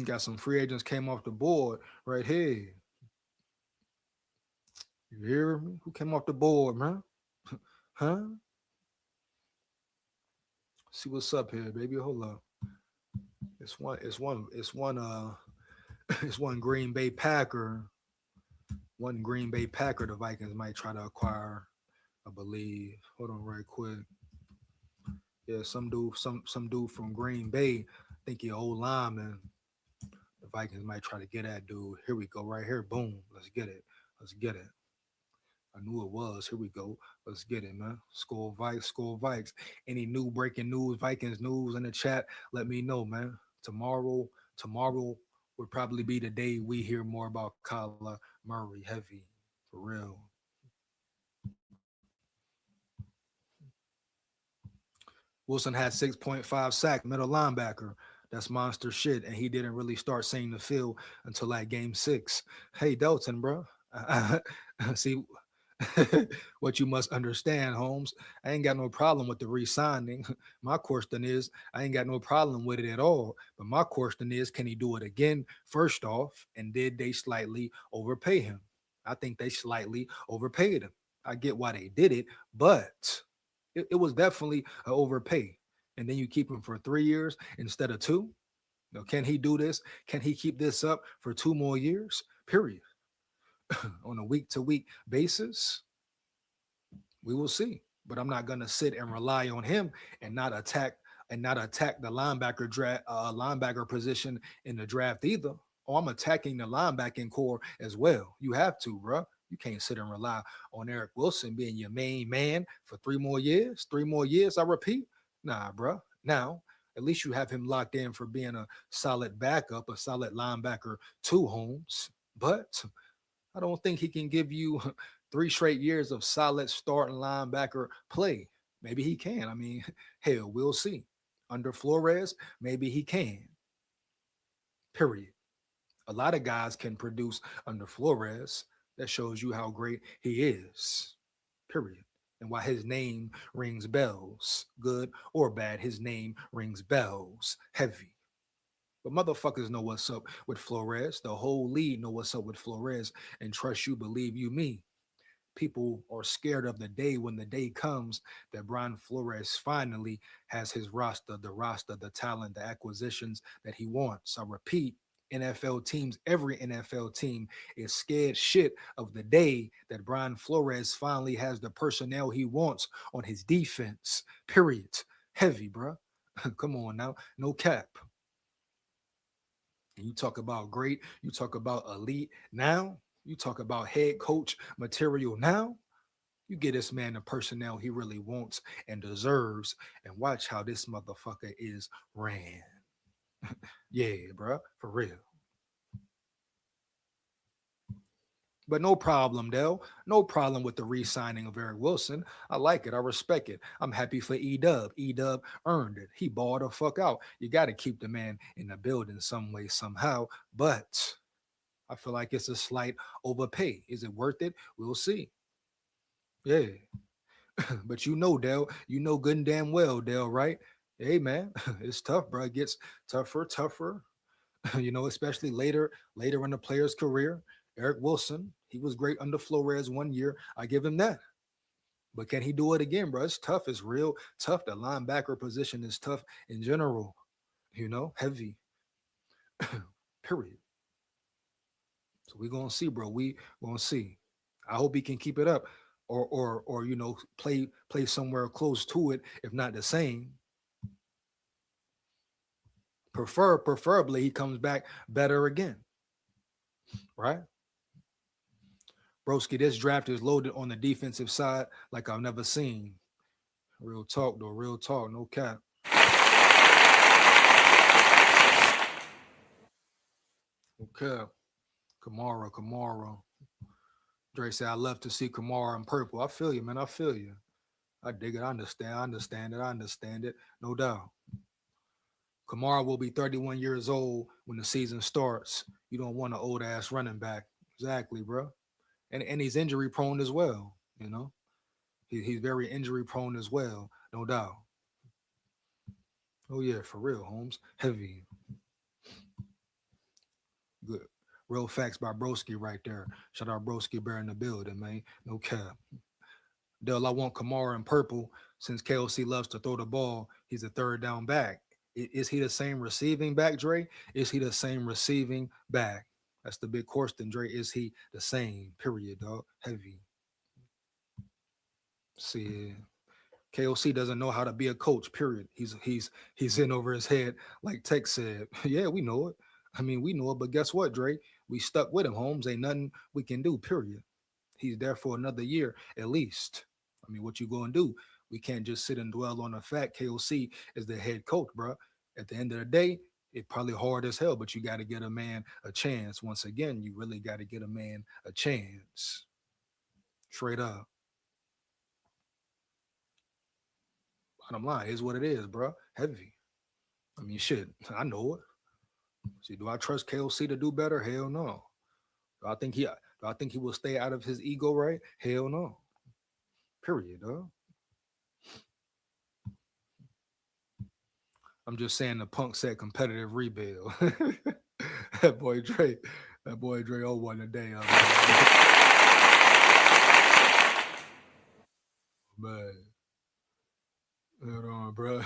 Got some free agents came off the board right here. You hear me? Who came off the board, man? Huh? See what's up here, baby. Hold up. It's one Green Bay Packer. One Green Bay Packer the Vikings might try to acquire, I believe. Hold on right quick. Yeah, some dude from Green Bay. I think he old lineman. The Vikings might try to get that dude. Here we go, right here. Boom. Let's get it. Let's get it. I knew it was. Here we go. Let's get it, man. SKOL Vikes, SKOL Vikes. Any new breaking news, Vikings news in the chat, let me know, man. Tomorrow would probably be the day we hear more about Kyler Murray. Heavy. For real. Wilson had 6.5 sack, middle linebacker. That's monster shit. And he didn't really start seeing the field until like game 6. Hey, Delton, bro. See, what you must understand, Holmes, I ain't got no problem with the re-signing. My question is, I ain't got no problem with it at all. But my question is, can he do it again? First off, and did they slightly overpay him? I think they slightly overpaid him. I get why they did it, but it was definitely an overpay. And then you keep him for 3 years instead of 2. Now, can he do this? Can he keep this up for 2 more years? Period. On a week-to-week basis, we will see. But I'm not gonna sit and rely on him and not attack the linebacker position in the draft either. Oh, I'm attacking the linebacking core as well. You have to, bro. You can't sit and rely on Eric Wilson being your main man for 3 more years. 3 more years, I repeat. Nah, bro. Now, at least you have him locked in for being a solid backup, a solid linebacker to Holmes. But I don't think he can give you 3 straight years of solid starting linebacker play. Maybe he can. I mean, hell, we'll see. Under Flores, maybe he can. Period. A lot of guys can produce under Flores. That shows you how great he is. Period. And why his name rings bells. Good or bad, his name rings bells. Heavy. But motherfuckers know what's up with Flores. The whole league know what's up with Flores. And trust you, believe you me. People are scared of the day when the day comes that Brian Flores finally has his roster, the talent, the acquisitions that he wants. I repeat, NFL teams, every NFL team is scared shit of the day that Brian Flores finally has the personnel he wants on his defense. Period. Heavy, bro. Come on now. No cap. And you talk about great, you talk about elite now, you talk about head coach material now. You get this man the personnel he really wants and deserves, and watch how this motherfucker is ran. Yeah, bro, for real. But no problem, Dell. No problem with the re-signing of Eric Wilson. I like it. I respect it. I'm happy for E-Dub. E-Dub earned it. He balled the fuck out. You got to keep the man in the building some way, somehow. But I feel like it's a slight overpay. Is it worth it? We'll see. Yeah. But you know, Dell, you know good and damn well, Dell, right? Hey, man, it's tough, bro. It gets tougher. Especially later in the player's career. Eric Wilson, he was great under Flores 1 year. I give him that. But can he do it again, bro? It's tough. It's real tough. The linebacker position is tough in general. Heavy. Period. So we're gonna see, bro. We gonna see. I hope he can keep it up, or play somewhere close to it, if not the same. Preferably he comes back better again. Right? Broski, this draft is loaded on the defensive side like I've never seen. Real talk, though. Real talk. No cap. Okay. Kamara. Dre said, I love to see Kamara in purple. I feel you, man. I feel you. I dig it. I understand it. No doubt. Kamara will be 31 years old when the season starts. You don't want an old ass running back. Exactly, bro. And he's injury prone as well. You know, he's very injury prone as well. No doubt. Oh yeah, for real, Holmes. Heavy. Good. Real facts by Broski right there. Shout out Broski Bear in the building, man. No cap. Dell, I want Kamara in purple since KOC loves to throw the ball. He's a third down back. Is he the same receiving back, Dre? Is he the same receiving back? That's the big question, Dre. Is he the same? Period, dog. Heavy. See, KOC doesn't know how to be a coach. Period. He's in over his head, like Tech said. Yeah, we know it. I mean, we know it, but guess what, Dre? We stuck with him, Holmes. Ain't nothing we can do. Period. He's there for another year at least. I mean, what you going to do? We can't just sit and dwell on the fact KOC is the head coach, bro. At the end of the day, it probably hard as hell, but you got to get a man a chance. Once again, you really got to get a man a chance. Straight up. Bottom line is what it is, bro. Heavy. I mean, shit. I know it. See, do I trust KOC to do better? Hell no. Do I think he will stay out of his ego, right? Hell no. Period, dog. I'm just saying the punk said competitive rebuild. that boy Dre, that boy Dre 01 today. Man, hold on, bro.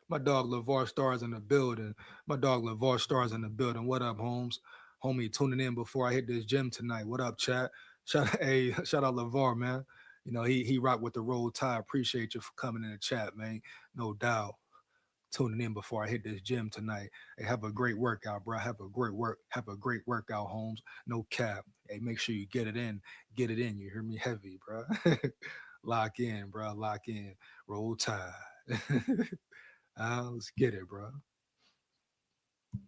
My dog LeVar Stars in the building. My dog LeVar Stars in the building. What up, Holmes? Homie, tuning in before I hit this gym tonight. What up, chat? Shout out LeVar, man. You know, he rocked with the roll tie. Appreciate you for coming in the chat, man. No doubt. Tuning in before I hit this gym tonight. Hey, have a great workout, bro. Have a great workout, Holmes. No cap. Hey, make sure you get it in. Get it in. You hear me? Heavy, bro. Lock in, bro. Lock in. Roll tide. Let's get it, bro.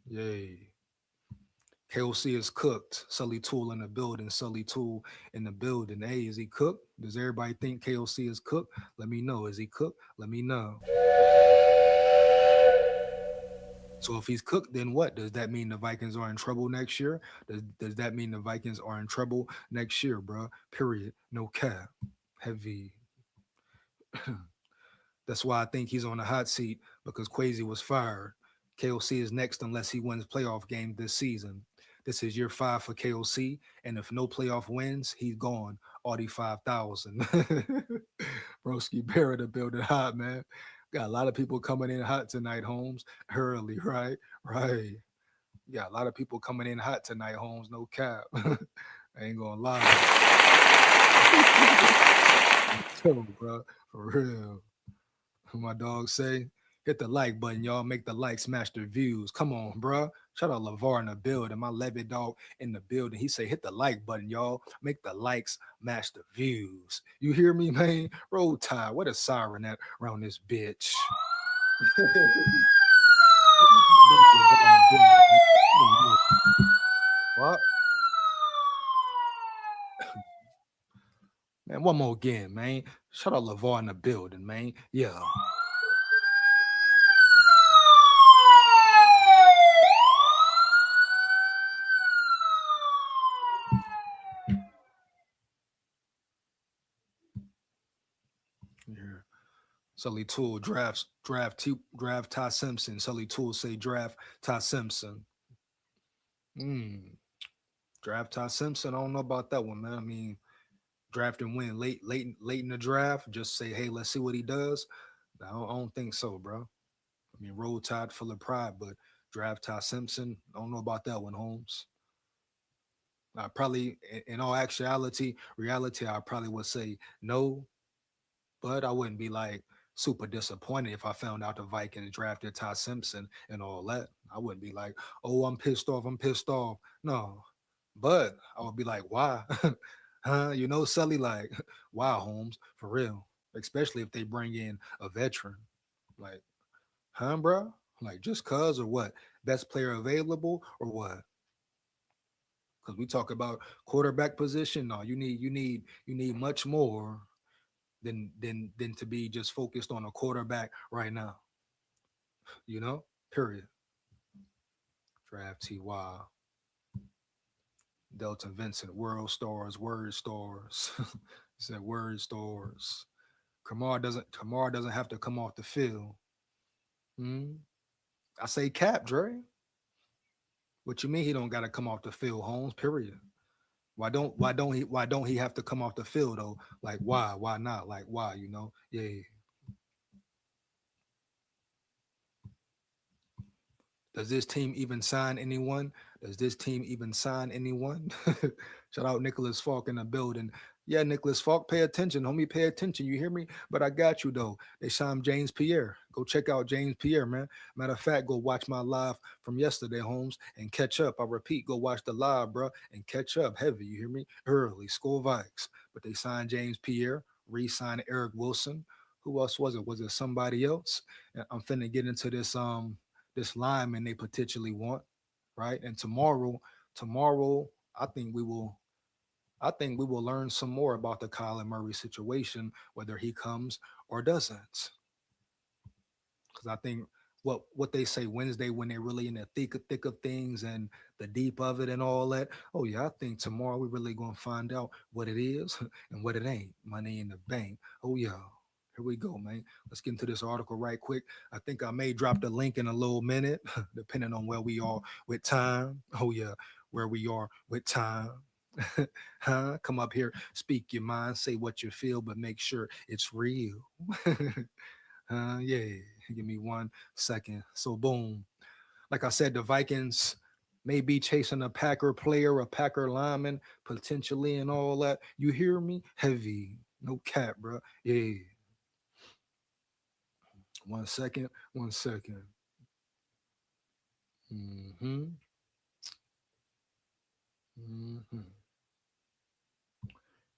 Yay. KOC is cooked. Sully Tool in the building. Sully Tool in the building. Hey, is he cooked? Does everybody think KOC is cooked? Let me know. Is he cooked? Let me know. So if he's cooked, then what? Does that mean the Vikings are in trouble next year? Does that mean the Vikings are in trouble next year, bro? Period. No cap. Heavy. That's why I think he's on the hot seat because Quasi was fired. KOC is next unless he wins playoff game this season. This is year 5 for KOC, and if no playoff wins, he's gone. Audi 5000. Broski Barrett to build it hot, man. Got a lot of people coming in hot tonight, Holmes. Early, right? Right. Got a lot of people coming in hot tonight, Holmes. No cap. I ain't gonna lie. Chill, bro. For real. My dog say, hit the like button, y'all. Make the like smash the views. Come on, bro. Shout out LeVar in the building. My Levy dog in the building. He say, hit the like button, y'all. Make the likes match the views. You hear me, man? Roll Tide. What a siren at around this bitch. Fuck. Man, one more again, man. Shout out LeVar in the building, man. Yeah. Yeah. Sully Tool draft Ty Simpson. Sully Tool say draft Ty Simpson. Mm, draft Ty Simpson. I don't know about that one, man. I mean, draft and win late in the draft. Just say, hey, let's see what he does. I don't think so, bro. I mean, roll tide full of pride, but draft Ty Simpson. I don't know about that one, Holmes. I probably, in all reality, I probably would say no, but I wouldn't be like super disappointed if I found out the Vikings drafted Ty Simpson and all that. I wouldn't be like, oh, I'm pissed off. I'm pissed off. No, but I would be like, why? Huh? You know, Sully, like, wow, Holmes, for real. Especially if they bring in a veteran. Like, huh, bro? Like, just cuz or what? Best player available or what? Because we talk about quarterback position. No, you need much more than to be just focused on a quarterback right now. You know, period. Draft Ty, Delta Vincent, World Stars, Word Stars. He said Word Stars. Kamar doesn't have to come off the field. Hmm? I say cap, Dre. What you mean he don't gotta come off the field, Holmes? Period. Why don't he have to come off the field though? Like why? Why not? Like why? Yeah. Yeah. Does this team even sign anyone? Does this team even sign anyone? Shout out Nicholas Falk in the building. Yeah, Nicholas Falk, pay attention, homie. Pay attention. You hear me? But I got you though. They signed James Pierre. Go check out James Pierre, man. Matter of fact, go watch my live from yesterday, Holmes, and catch up. I repeat, go watch the live, bro, and catch up heavy. You hear me? Early. SKOL Vikes. But they signed James Pierre, re-signed Eric Wilson. Who else was it? Was it somebody else? And I'm finna get into this lineman they potentially want, right? And tomorrow, I think we will learn some more about the Kyler Murray situation, whether he comes or doesn't. Because I think what they say Wednesday when they're really in the thick of things and the deep of it and all that. Oh yeah, I think tomorrow we're really gonna find out what it is and what it ain't. Money in the bank. Oh yeah. Here we go, man. Let's get into this article right quick. I think I may drop the link in a little minute, depending on where we are with time. Oh yeah, where we are with time. Huh? Come up here, speak your mind, say what you feel, but make sure it's real. Yeah. Give me 1 second. So boom. Like I said, the Vikings may be chasing a Packer player, a Packer lineman, potentially, and all that. You hear me? Heavy. No cap, bro. Yeah. 1 second. 1 second. Mm-hmm. Mm-hmm.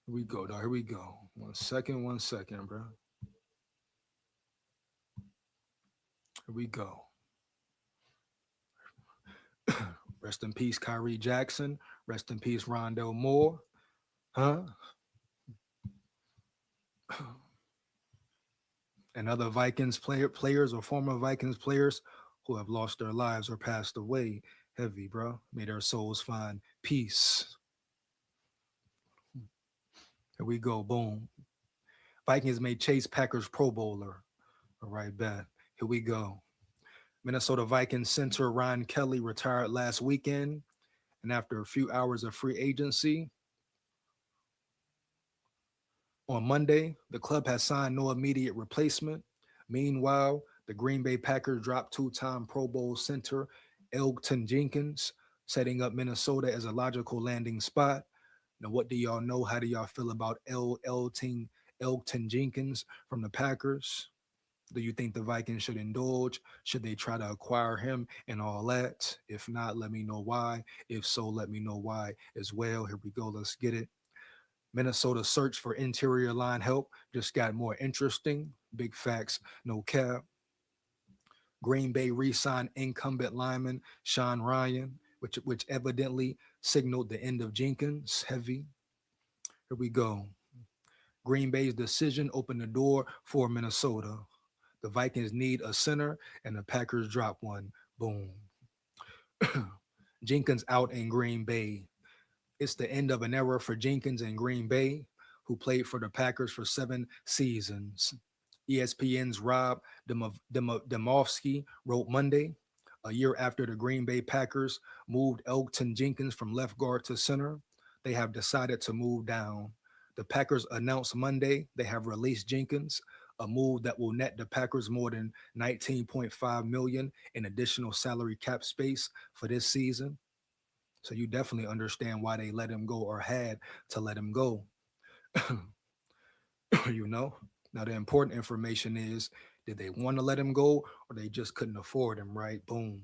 Here we go, dog. Here we go. 1 second. 1 second, bro. Here we go. Rest in peace, Kyrie Jackson. Rest in peace, Rondell Moore. Huh? And other players or former Vikings players who have lost their lives or passed away. Heavy, bro. May their souls find peace. Here we go. Boom. Vikings may chase Packers Pro Bowler. All right, bet. Here we go. Minnesota Vikings center Ryan Kelly retired last weekend. And after a few hours of free agency, on Monday, the club has signed no immediate replacement. Meanwhile, the Green Bay Packers dropped two-time Pro Bowl center Elgton Jenkins, setting up Minnesota as a logical landing spot. Now, what do y'all know? How do y'all feel about Elgton Jenkins from the Packers? Do you think the Vikings should indulge? Should they try to acquire him and all that? If not, let me know why. If so, let me know why as well. Here we go. Let's get it. Minnesota's search for interior line help just got more interesting. Big facts, no cap. Green Bay re-signed incumbent lineman Sean Ryan, which evidently signaled the end of Jenkins. Heavy. Here we go. Green Bay's decision opened the door for Minnesota. The Vikings need a center, and the Packers drop one. Boom. Jenkins out in Green Bay. It's the end of an era for Jenkins in Green Bay, who played for the Packers for 7 seasons. ESPN's Rob Demovsky wrote Monday, a year after the Green Bay Packers moved Elgton Jenkins from left guard to center, they have decided to move down. The Packers announced Monday they have released Jenkins, a move that will net the Packers more than $19.5 million in additional salary cap space for this season. So you definitely understand why they let him go or had to let him go. you know? Now the important information is, did they want to let him go or they just couldn't afford him, right? Boom.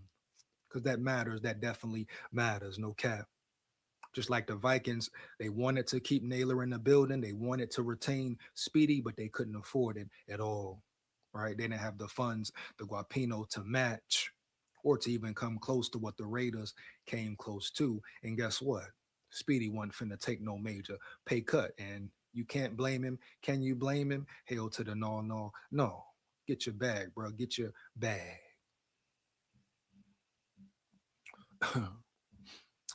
Because that matters. That definitely matters. No cap. Just like the Vikings, they wanted to keep Naylor in the building. They wanted to retain Speedy, but they couldn't afford it at all, right? They didn't have the funds, the Guapino to match or to even come close to what the Raiders came close to. And guess what? Speedy wasn't finna take no major pay cut, and you can't blame him. Can you blame him? Hell to the no, no, no. Get your bag, bro. Get your bag.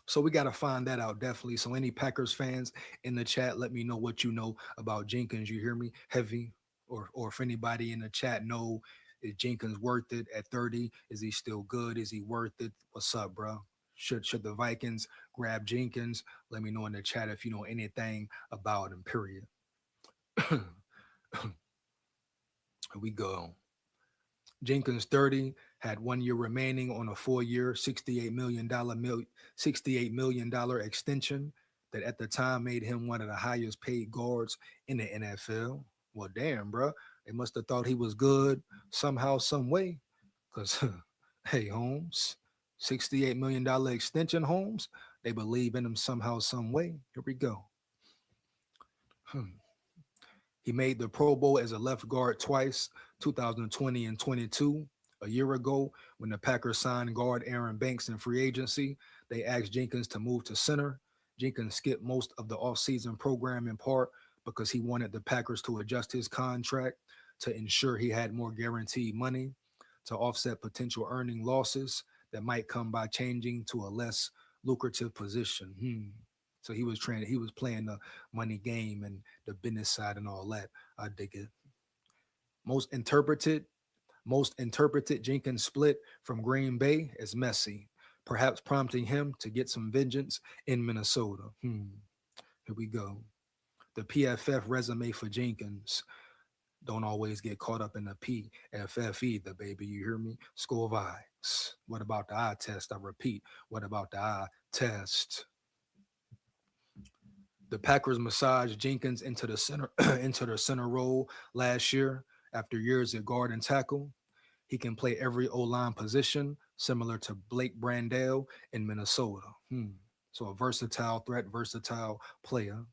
So we got to find that out definitely. So any Packers fans in the chat, let me know what you know about Jenkins. You hear me? Heavy, or if anybody in the chat know, is Jenkins worth it at 30? Is he still good? Is he worth it? What's up, bro? Should the Vikings grab Jenkins? Let me know in the chat if you know anything about him. Period. Here we go. Jenkins 30 had 1 year remaining on a 4-year, $68 million extension that at the time made him one of the highest paid guards in the NFL. Well, damn, bro. They must have thought he was good somehow, some way. Because, hey, Holmes, $68 million extension, Holmes. They believe in him somehow, some way. Here we go. He made the Pro Bowl as a left guard twice, 2020 and 22. A year ago, when the Packers signed guard Aaron Banks in free agency, they asked Jenkins to move to center. Jenkins skipped most of the offseason program in part because he wanted the Packers to adjust his contract to ensure he had more guaranteed money to offset potential earning losses that might come by changing to a less lucrative position. So he was playing the money game and the business side and all that. I dig it. Most interpreted Jenkins split from Green Bay as messy, perhaps prompting him to get some vengeance in Minnesota. Here we go. The PFF resume for Jenkins. Don't always get caught up in the PFF either, baby. You hear me? SKOL VIKES. What about the eye test? I repeat, what about the eye test? The Packers massaged Jenkins into the center role last year after years at guard and tackle. He can play every O-line position, similar to Blake Brandell in Minnesota. So a versatile threat, versatile player.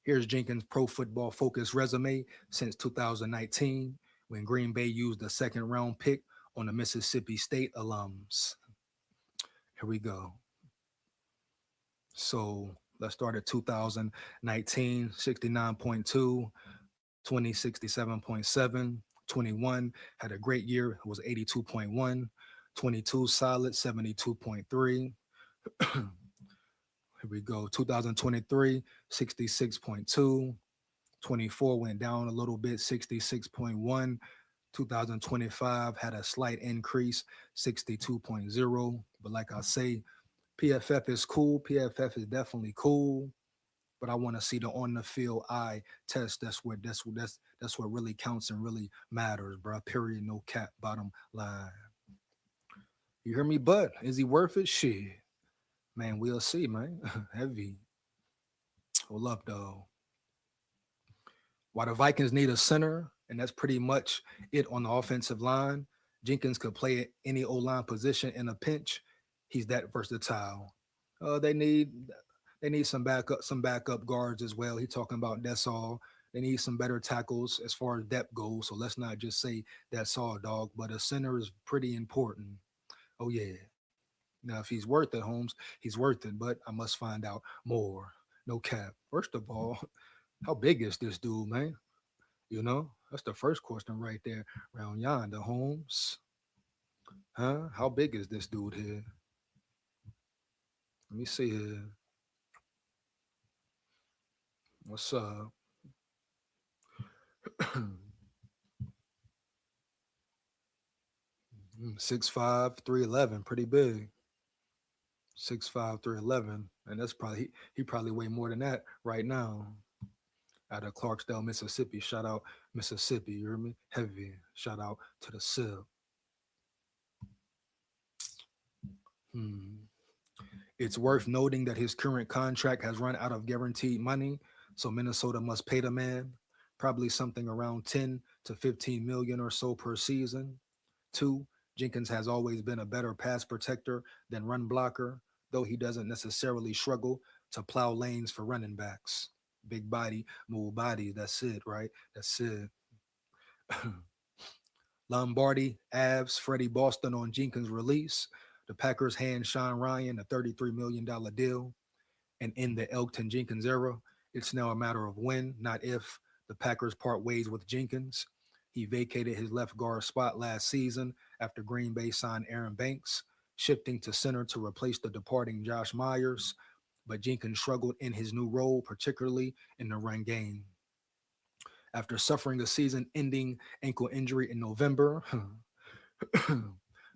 Here's Jenkins' Pro Football Focus resume since 2019, when Green Bay used a second-round pick on the Mississippi State alums. Here we go. So let's start at 2019, 69.2, 20, 67.7, 21, had a great year, it was 82.1, 22, solid, 72.3. Here we go, 2023, 66.2, 24 went down a little bit, 66.1, 2025 had a slight increase, 62.0, but like I say, PFF is cool. PFF is definitely cool, but I want to see the on the field eye test. That's what really counts and really matters, bro. Period. No cap. Bottom line. You hear me? But is he worth it? Shit, man. We'll see, man. Heavy. Hold up, though. While the Vikings need a center, and that's pretty much it on the offensive line, Jenkins could play any O-line position in a pinch. He's that versatile. They need some backup guards as well. He's talking about that's all. They need some better tackles as far as depth goes. So let's not just say that's all, dog. But a center is pretty important. Oh yeah. Now if he's worth it, Holmes, he's worth it. But I must find out more. No cap. First of all, how big is this dude, man? You know, that's the first question right there. Around yonder, Holmes. Huh? How big is this dude here? Let me see here. What's up? 6'5", 311, pretty big. 6'5", 311, and that's probably he probably weigh more than that right now. Out of Clarksdale, Mississippi. Shout out Mississippi. You hear me? Heavy. Shout out to the SIP. It's worth noting that his current contract has run out of guaranteed money, so Minnesota must pay the man probably something around 10 to 15 million or so per season. 2, Jenkins has always been a better pass protector than run blocker, though he doesn't necessarily struggle to plow lanes for running backs. Big body, move body, that's it, right? That's it. Lombardi, Avs, Freddie Boston on Jenkins' release. The Packers hand Sean Ryan a $33 million deal. And in the Elgton Jenkins era, it's now a matter of when, not if, the Packers part ways with Jenkins. He vacated his left guard spot last season after Green Bay signed Aaron Banks, shifting to center to replace the departing Josh Myers. But Jenkins struggled in his new role, particularly in the run game. After suffering a season ending ankle injury in November,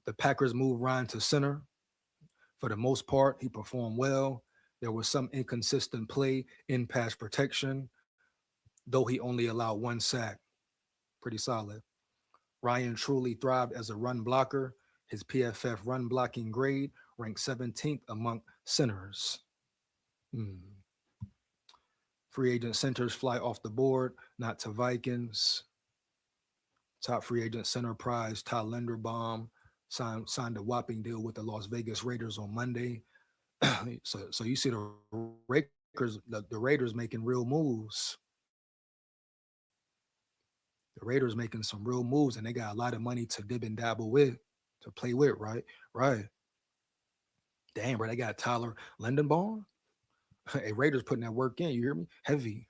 the Packers moved Ryan to center. For the most part, he performed well. There was some inconsistent play in pass protection, though he only allowed one sack. Pretty solid. Ryan truly thrived as a run blocker. His PFF run blocking grade ranked 17th among centers. Free agent centers fly off the board, not to Vikings. Top free agent center prize, Ty Linderbaum, signed a whopping deal with the Las Vegas Raiders on Monday. So you see the Raiders making real moves. The Raiders making some real moves, and they got a lot of money to dib and dabble with, to play with, right? Right. Damn, bro, they got Tyler Lindenbaum. Hey, Raiders putting that work in. You hear me? Heavy.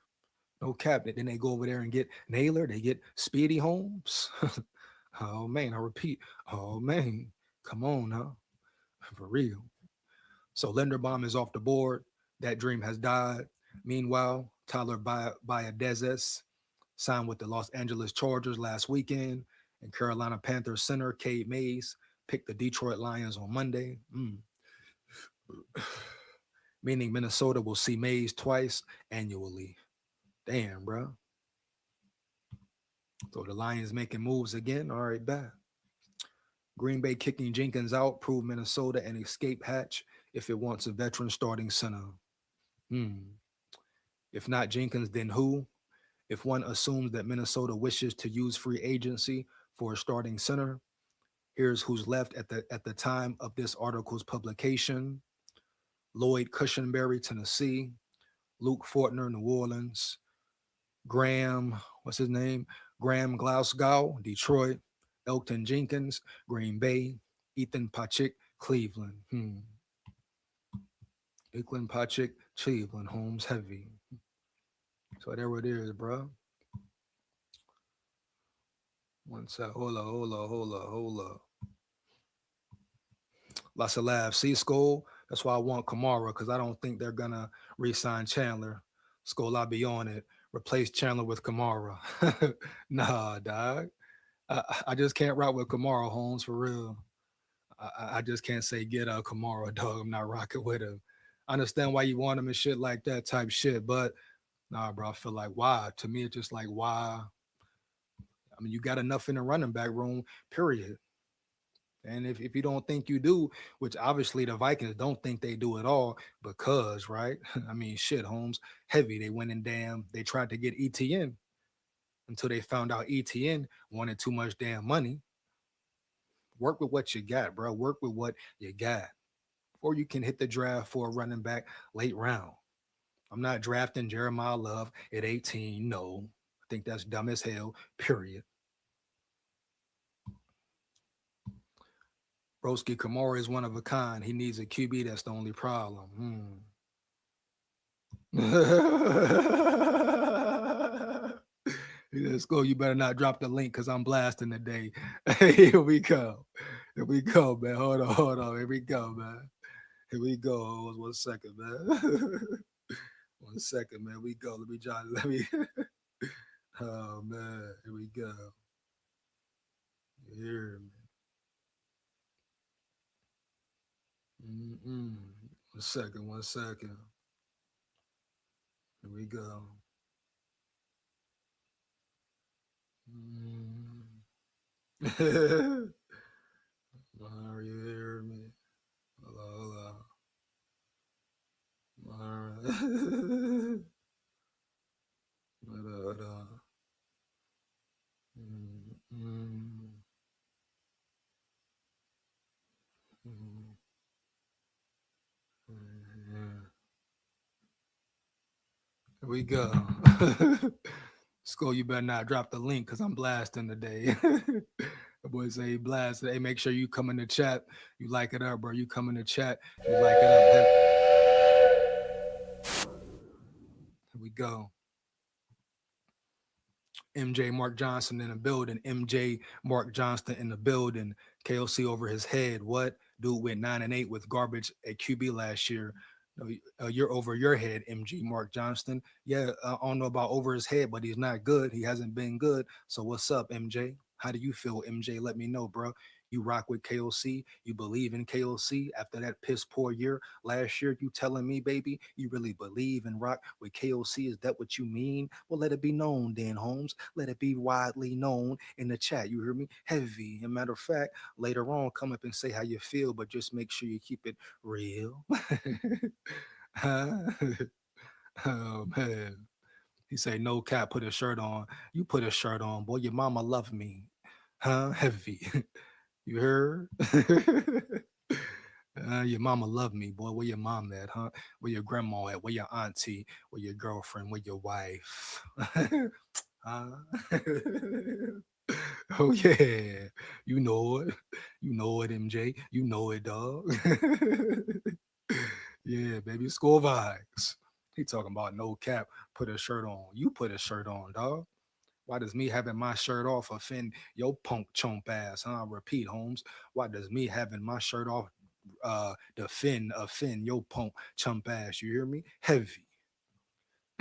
No cap. Then they go over there and get Naylor. They get Speedy Holmes. Oh, man, I repeat. Oh, man. Come on now. For real. So Linderbaum is off the board. That dream has died. Meanwhile, Tyler Biadasz signed with the Los Angeles Chargers last weekend, and Carolina Panthers center Cade Mays picked the Detroit Lions on Monday. Meaning Minnesota will see Mays twice annually. Damn, bro. So the Lions making moves again. All right, bad. Green Bay kicking Jenkins out proved Minnesota an escape hatch if it wants a veteran starting center. If not Jenkins, then who? If one assumes that Minnesota wishes to use free agency for a starting center, here's who's left at the time of this article's publication. Lloyd Cushenberry, Tennessee. Luke Fortner, New Orleans. Graham Glasgow, Detroit. Elgton Jenkins, Green Bay. Ethan Pacheck, Cleveland. Ethan Pacheck, Cleveland, Holmes heavy. So there it is, bro. One sec. Hold up. Lots of laughs. See, SKOL? That's why I want Kamara, because I don't think they're going to re-sign Chandler. SKOL, I'll be on it. Replace Chandler with Kamara. Nah, dog. I just can't rock with Kamara, Holmes, for real. I just can't say get a Kamara, dog. I'm not rocking with him. I understand why you want him and shit like that type shit, but nah, bro, I feel like why? To me, it's just like why? I mean, you got enough in the running back room, period. And if you don't think you do, which obviously the Vikings don't think they do at all, because, right? I mean, shit, Holmes, heavy. They went and they tried to get ETN until they found out ETN wanted too much damn money. Work with what you got, bro. Work with what you got. Or you can hit the draft for a running back late round. I'm not drafting Jeremiah Love at 18. No, I think that's dumb as hell, period. Broski Kamara is one of a kind. He needs a QB. That's the only problem. Let's go. You better not drop the link because I'm blasting today. Here we go. Here we go, man. Hold on. Here we go, man. Here we go. 1 second, man. 1 second, man. We go. Let me. Oh, man. Here we go. Here, man. 1 second. Here we go. Are you here, man? Hello. All right. Hold on. Here we go. SKOL, you better not drop the link because I'm blasting today. Boy say blast. Hey, make sure you come in the chat. You like it up, bro. You come in the chat. You like it up. Here we go. MJ Mark Johnson in the building. MJ Mark Johnston in the building. KOC over his head. What? Dude went 9-8 with garbage at QB last year. You're over your head, MG Mark Johnston. Yeah, I don't know about over his head, but he's not good. He hasn't been good. So what's up, MJ? How do you feel, MJ? Let me know, bro. You rock with KOC. You believe in KOC after that piss poor year last year. You telling me, baby, you really believe and rock with KOC? Is that what you mean? Well, let it be known, then, Holmes. Let it be widely known in the chat. You hear me? Heavy. As a matter of fact, later on, come up and say how you feel, but just make sure you keep it real. Huh? Oh man. He say no cap, put a shirt on. You put a shirt on, boy. Your mama love me. Huh? Heavy. You heard? Your mama love me, boy. Where your mom at, huh? Where your grandma at? Where your auntie? Where your girlfriend? Where your wife? Oh yeah. You know it. You know it, MJ. You know it, dog. Yeah, baby. SKOL vibes. He talking about no cap. Put a shirt on. You put a shirt on, dog. Why does me having my shirt off offend your punk chump ass? Huh? I repeat, Holmes. Why does me having my shirt off offend your punk chump ass? You hear me? Heavy.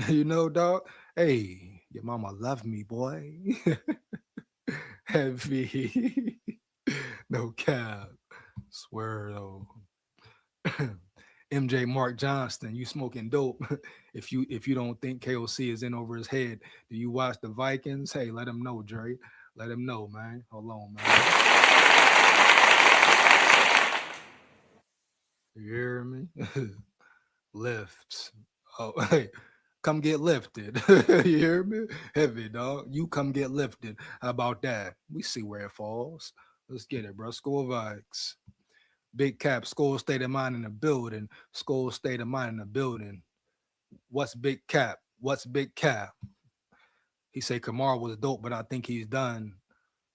You know, dog. Hey, your mama love me, boy. Heavy. No cap. Swear though. MJ Mark Johnston, you smoking dope. If you don't think KOC is in over his head, do you watch the Vikings? Hey, let him know, Dre. Let him know, man. Hold on, man. You hear me? Lifts. Oh, hey, come get lifted. You hear me? Heavy, dog. You come get lifted. How about that? We see where it falls. Let's get it, bro. SKOL Vikes. Big Cap, SKOL State of Mind in the building. SKOL State of Mind in the building. What's Big Cap? What's Big Cap? He said Kamara was dope, but I think he's done.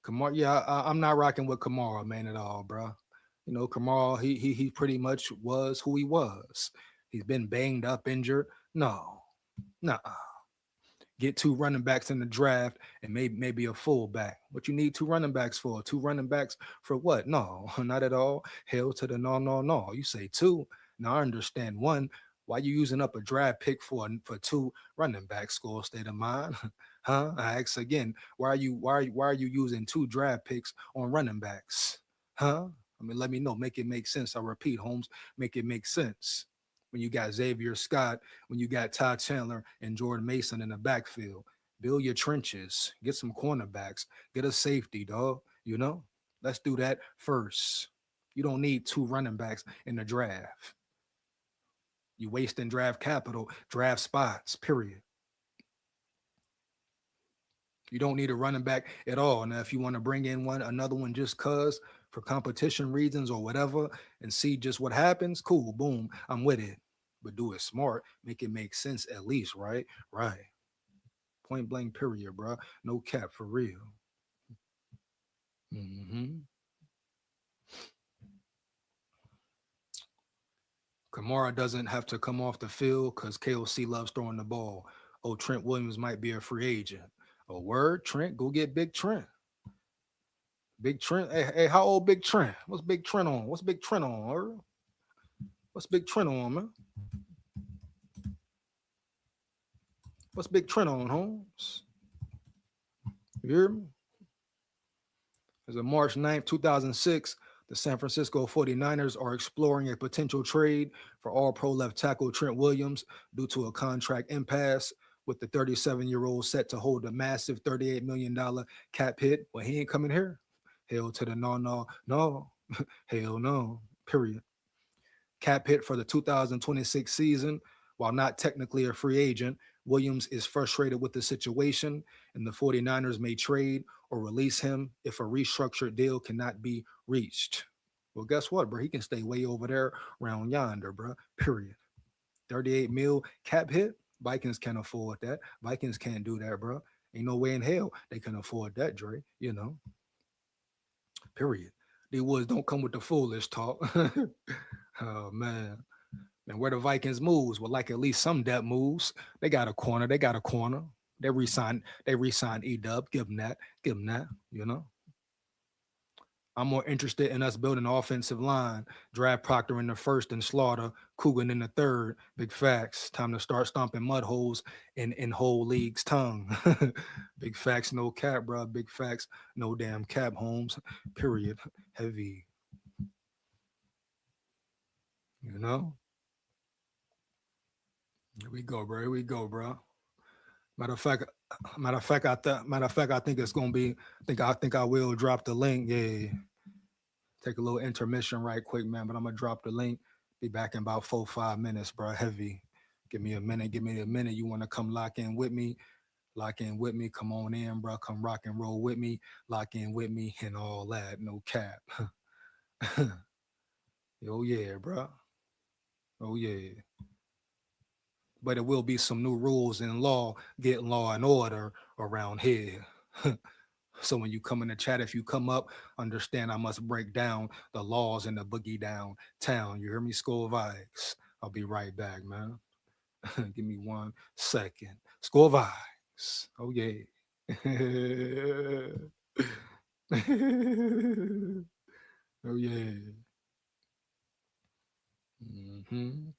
Kamara, yeah, I'm not rocking with Kamara, man, at all, bro. You know, Kamara, he pretty much was who he was. He's been banged up, injured. No, nah. Get two running backs in the draft and maybe a fullback. What you need two running backs for? Two running backs for what? No, not at all. Hell to the no. You say two. Now I understand one. Why you using up a draft pick for two running backs? SKOL State of Mind, huh? I ask again. Why are you using two draft picks on running backs, huh? I mean, let me know. Make it make sense. I repeat, Holmes. Make it make sense. When you got Xavier Scott, when you got Todd Chandler and Jordan Mason in the backfield, build your trenches, get some cornerbacks, get a safety, dog. You know, let's do that first. You don't need two running backs in the draft. You wasting draft capital, draft spots, period. You don't need a running back at all. Now, if you want to bring in another one just cause for competition reasons or whatever, and see just what happens, cool, boom, I'm with it. But do it smart, make it make sense at least, right? Right. Point blank, period, bro. No cap for real. Mm-hmm. Kamara doesn't have to come off the field because KOC loves throwing the ball. Oh, Trent Williams might be a free agent. A word, Trent, go get Big Trent. Big Trent. Hey, how old Big Trent? What's Big Trent on? What's Big Trent on, Earl? What's Big Trent on, man? What's Big Trent on, Holmes? You hear me? As of March 9th, 2006, the San Francisco 49ers are exploring a potential trade for all-pro left tackle Trent Williams due to a contract impasse, with the 37-year-old set to hold a massive $38 million cap hit. Well, he ain't coming here. Hell to the no. Hell no, period. Cap hit for the 2026 season. While not technically a free agent, Williams is frustrated with the situation, and the 49ers may trade or release him if a restructured deal cannot be reached. Well, guess what, bro? He can stay way over there around yonder, bro. Period. 38 mil cap hit. Vikings can't afford that. Vikings can't do that, bro. Ain't no way in hell they can afford that, Dre. You know. Period. The Woods don't come with the foolish talk. Oh man. And where the Vikings moves, well, like at least some depth moves. They got a corner. They got a corner. They re-signed. They re-signed E-Dub. Give them that. Give them that. You know. I'm more interested in us building an offensive line. Draft Proctor in the first and Slaughter, Coogan in the third. Big facts. Time to start stomping mud holes in whole league's tongue. Big facts, no cap, bro. Big facts, no damn cap, Holmes. Period. Heavy. You know. Here we go, bro. Here we go, bro. Matter of fact, I think it's gonna be. I think I will drop the link. Yeah. Take a little intermission right quick, man. But I'm gonna drop the link. Be back in about 4-5 minutes, bro. Heavy. Give me a minute. Give me a minute. You want to come lock in with me? Lock in with me. Come on in, bro. Come rock and roll with me. Lock in with me and all that. No cap. Oh yeah, bro. Oh yeah. But it will be some new rules in law. Get law and order around here. So when you come in the chat, if you come up, understand I must break down the laws in the boogie down town. You hear me? SKOL Vikes. I'll be right back, man. Give me 1 second. SKOL Vikes. Oh yeah. Oh yeah. Mm-hmm.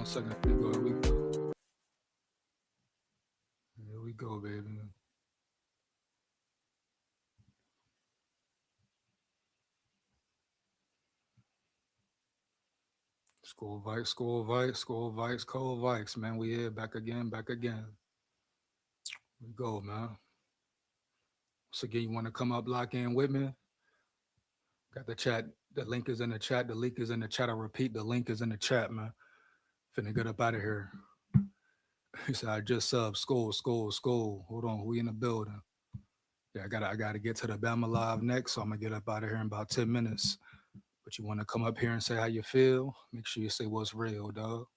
Second, here we go. Here we go, baby. SKOL Vikes, SKOL Vikes, SKOL Vikes, SKOL Vikes, man. We here, back again. We go, man. So again, you want to come up, lock in with me? Got the chat. The link is in the chat. The link is in the chat. I repeat, the link is in the chat, man. Finna get up out of here. He said, I just sub. SKOL. Hold on, we in the building. Yeah, I gotta get to the Bama Live next, so I'm gonna get up out of here in about 10 minutes. But you want to come up here and say how you feel? Make sure you say what's real, dog.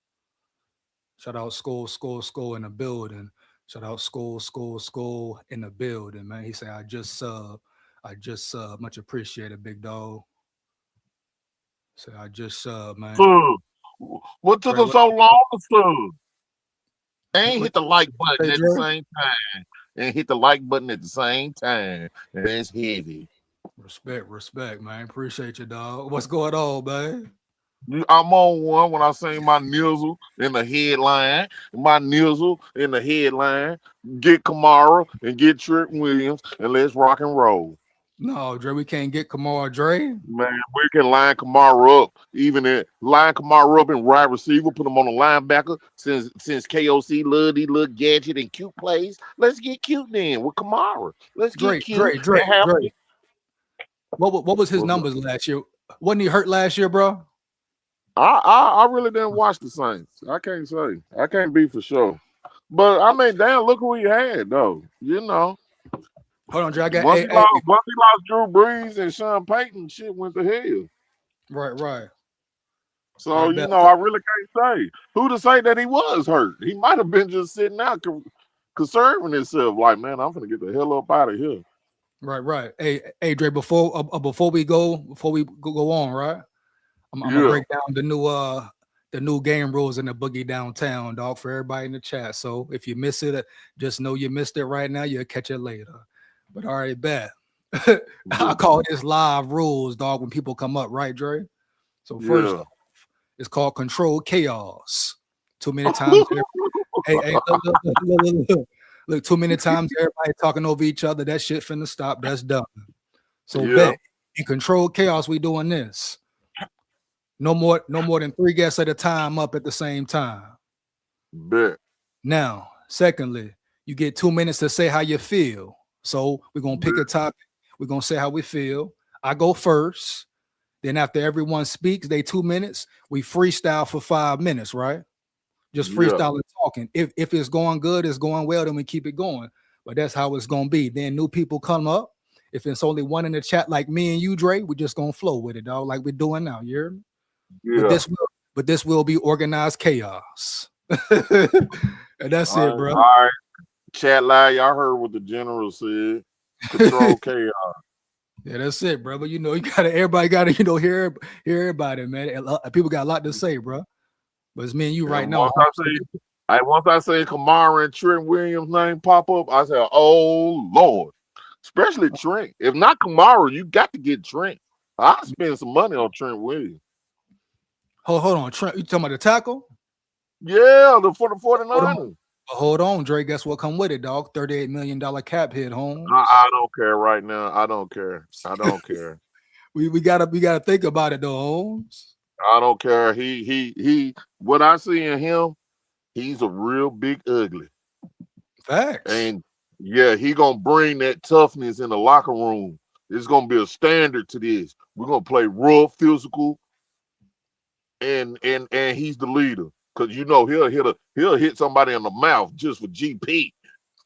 Shout out SKOL in the building. Shout out SKOL in the building, man. He said, I just sub. Much appreciated, big dog. Say, I just sub, man. What took him so long to sub? And hit the like button at the same time. And hit the like button at the same time. And it's heavy. Respect, man. Appreciate you, dog. What's going on, man? I'm on one when I sing my nizzle in the headline. My nizzle in the headline. Get Kamara and get Trent Williams and let's rock and roll. No, Dre, we can't get Kamara, Dre. Man, we can line Kamara up. Line Kamara up in wide receiver, put him on the linebacker. Since KOC love these little gadget and cute plays, let's get cute then with Kamara. Let's get cute. Dre. What was his numbers last year? Wasn't he hurt last year, bro? I really didn't watch the Saints. I can't say. I can't be for sure. But I mean, damn, look who he had though. You know. Hold on, Dre. Once he lost Drew Brees and Sean Payton, shit went to hell. Right. So I really can't say. Who to say that he was hurt? He might have been just sitting out conserving himself. Like, man, I'm gonna get the hell up out of here. Right. Hey, Dre. Before we go on, right? I'm gonna break down the new game rules in the Boogie Downtown, dog, for everybody in the chat. So if you miss it, just know you missed it right now. You'll catch it later. But all right, bet. I call this live rules, dog, when people come up, right, Dre? So first off, it's called controlled chaos. Too many times. Look, too many times everybody talking over each other. That shit finna stop. That's done. So bet. In controlled chaos, we doing this. No more than 3 guests at a time up at the same time. Bet. Now, secondly, you get 2 minutes to say how you feel. So we're gonna pick a topic. We're gonna say how we feel. I go first. Then after everyone speaks, they 2 minutes. We freestyle for 5 minutes, right? Just freestyle and talking. If it's going good, it's going well, then we keep it going. But that's how it's gonna be. Then new people come up. If it's only one in the chat like me and you, Dre, we're just gonna flow with it, dog, like we're doing now. You hear me? Yeah. But this will be organized chaos. And that's it, bro. All right. Chat live, y'all heard what the general said. Control chaos. Yeah, that's it, bro. But everybody gotta, hear everybody, man. People got a lot to say, bro. But it's me and you right now. Once I say Kamara and Trent Williams' name pop up, I say, oh Lord. Especially Trent. If not Kamara, you got to get Trent. I'll spend some money on Trent Williams. Hold on, Trent. You talking about the tackle? Yeah, for the 49ers. Hold on, Dre. Guess what come with it, dog? $38 million cap hit, home. I don't care right now. I don't care. we gotta think about it though, Holmes. I don't care. He what I see in him, he's a real big ugly. Facts. And yeah, he gonna bring that toughness in the locker room. It's gonna be a standard to this. We're gonna play rough, physical, and he's the leader. Cause he'll hit somebody in the mouth just for GP.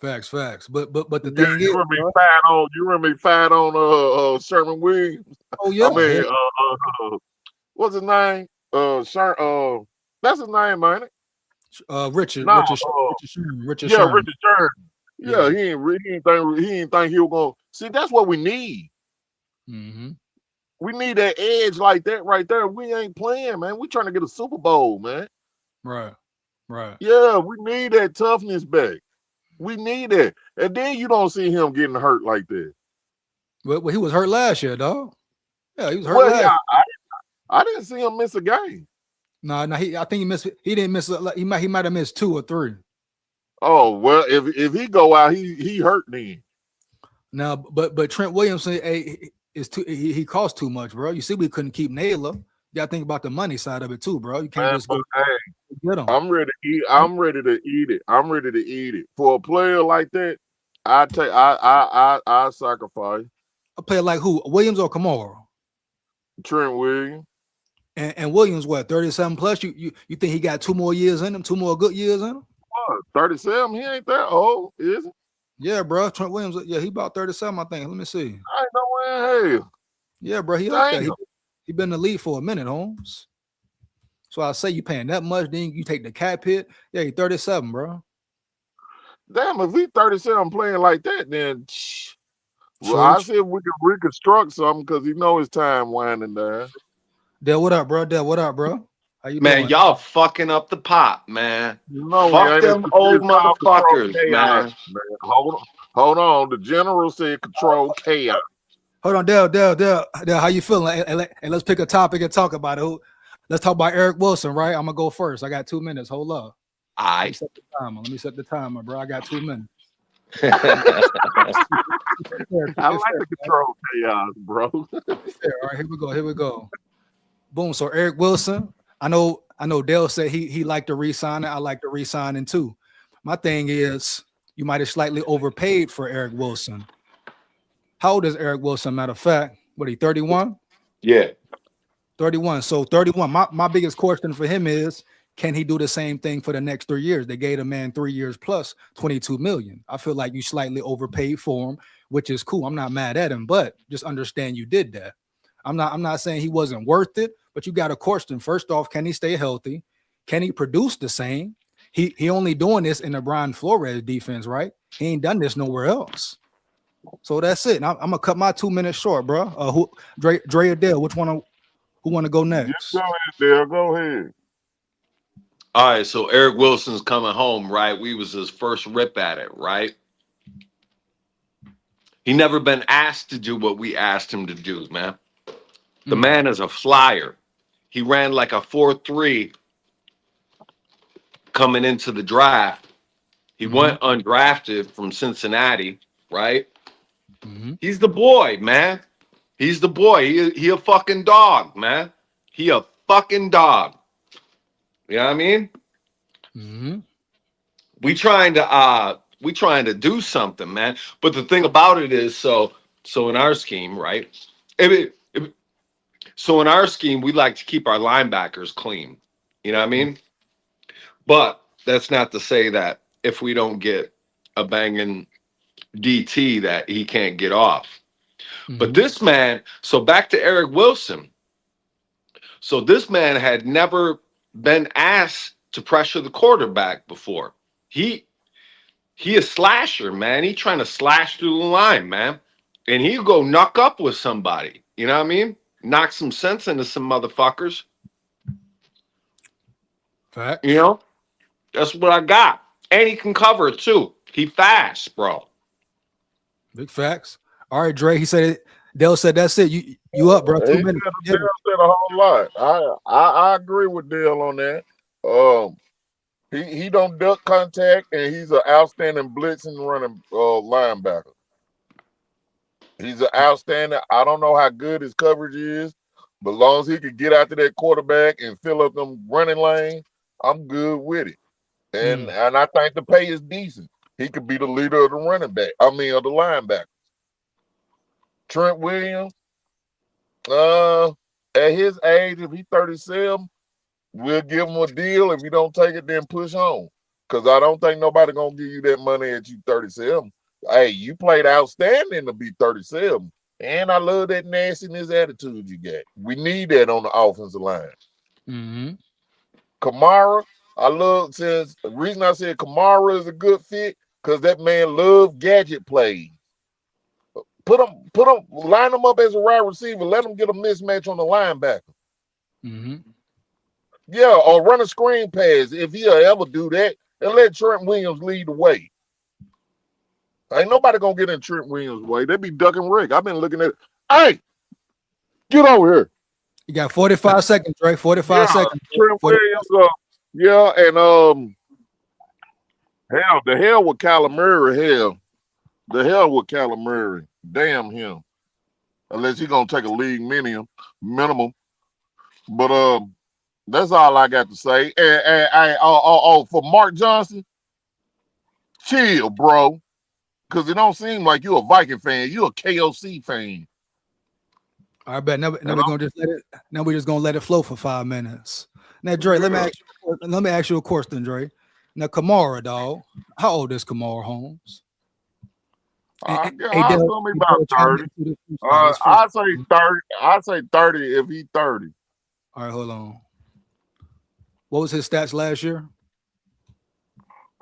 Facts. But the thing is, you remember me fight on Sherman Williams? Oh yeah. I mean, what's his name? That's his name, ain't it? Richard Sherman. Richard Sherman. Yeah, he didn't think he was gonna see. That's what we need. Mm-hmm. We need that edge like that right there. We ain't playing, man. We trying to get a Super Bowl, man. Right. Yeah, we need that toughness back. We need it. And then you don't see him getting hurt like that. Well, he was hurt last year, dog. Yeah, he was hurt last year. I didn't see him miss a game. No, I think he missed. He didn't miss. He might have missed 2 or 3. Oh well, if he go out, he hurt then. Now, but Trent Williamson, is too. He costs too much, bro. You see, we couldn't keep Naylor. You gotta think about the money side of it too, bro. You can't just go get him. I'm ready to eat. I'm ready to eat it. I'm ready to eat it. For a player like that, I sacrifice A player like who? Williams or Kamara? Trent Williams. And Williams, what, 37 plus? You think he got 2 more years in him? 2 more good years in him? What, 37? He ain't that old, is he? Yeah, bro. Trent Williams, yeah, he about 37, I think. Let me see. I ain't know where in hell. Yeah, bro, he up there. He been in the league for a minute, Holmes. So I say you paying that much, then you take the cap hit. Yeah, he 37, bro. Damn, if he 37 playing like that, then well, I said we can reconstruct something because he know his time winding down. Dale, what up, bro? Dale, what up, bro? How you Man, doing? y'all fucking up the pot, man. No, fuck them old motherfuckers, man. Hold on. The general said control chaos. Hold on, Dale, how you feeling? Hey, let's pick a topic and talk about it. Let's talk about Eric Wilson, right? I'm gonna go first. I got 2 minutes. Hold up. Let me set the timer, bro. I got 2 minutes. I like the control chaos, bro. All right, here we go. Boom. So Eric Wilson, I know Dale said he liked to re-sign it. I like to re-sign it too. My thing is you might have slightly overpaid for Eric Wilson. How old is Eric Wilson? Matter of fact, what, he 31? Yeah. 31. So 31. My biggest question for him is, can he do the same thing for the next 3 years? They gave a man 3 years plus 22 million. I feel like you slightly overpaid for him, which is cool. I'm not mad at him, but just understand you did that. I'm not saying he wasn't worth it, but you got to question. First off, can he stay healthy? Can he produce the same? He only doing this in the Brian Flores defense, right? He ain't done this nowhere else. So that's it. I'm gonna cut my 2 minutes short, bro. Dre or Dale? Who want to go next? Go ahead, Dale. Go ahead. All right, so Eric Wilson's coming home, right? We was his first rip at it, right? He never been asked to do what we asked him to do, man. The man is a flyer. He ran like a 4.3 coming into the draft. He went undrafted from Cincinnati, right? He's the boy, man. He's the boy. He a fucking dog, man. He a fucking dog. You know what I mean? We trying to do something, man. But the thing about it is, so in our scheme, right? So in our scheme, we like to keep our linebackers clean. You know what I mean? But that's not to say that if we don't get a banging DT that he can't get off. But this man, so back to Eric Wilson. So this man had never been asked to pressure the quarterback before. He a slasher, man. He trying to slash through the line, man. And he'll go knock up with somebody. You know what I mean? Knock some sense into some motherfuckers. Fact. You know? That's what I got. And he can cover it too. He fast, bro. Big facts. All right, Dre. He said it. Dale said that's it. You up, bro? 2 minutes. Dale said a whole lot. I agree with Dale on that. He don't duck contact, and he's an outstanding blitzing running linebacker. He's an outstanding. I don't know how good his coverage is, but as long as he can get after that quarterback and fill up them running lanes, I'm good with it. And I think the pay is decent. He could be the leader of the running back. Of the linebacker. Trent Williams, at his age, if he's 37, we'll give him a deal. If you don't take it, then push on. Because I don't think nobody gonna give you that money at you 37. Hey, you played outstanding to be 37. And I love that nastiness attitude you got. We need that on the offensive line. Kamara, I love, since the reason I said Kamara is a good fit, because that man loved gadget plays. Line him up as a wide receiver. Let him get a mismatch on the linebacker. Yeah, or run a screen pass if he'll ever do that, and let Trent Williams lead the way. Ain't nobody gonna get in Trent Williams' way. They be ducking Rick. I've been looking at. Hey, get over here. You got 45 seconds, Dre. 45 seconds. Trent 45 Williams. Yeah, and hell, the hell with Kyler Murray. Hell, the hell with Kyler Murray. Damn him. Unless he's gonna take a league minimum. But that's all I got to say. And for Mark Johnson, chill, bro. Because it don't seem like you're a Viking fan. You're a KOC fan. I bet. Now we're gonna just let it. Now we're just gonna let it flow for 5 minutes. Now, Dre, let me ask you a question, Dre. Now, Kamara, dog. How old is Kamara Holmes? I assume he's about 30. I say 30. I say 30 if he's 30. All right, hold on. What was his stats last year?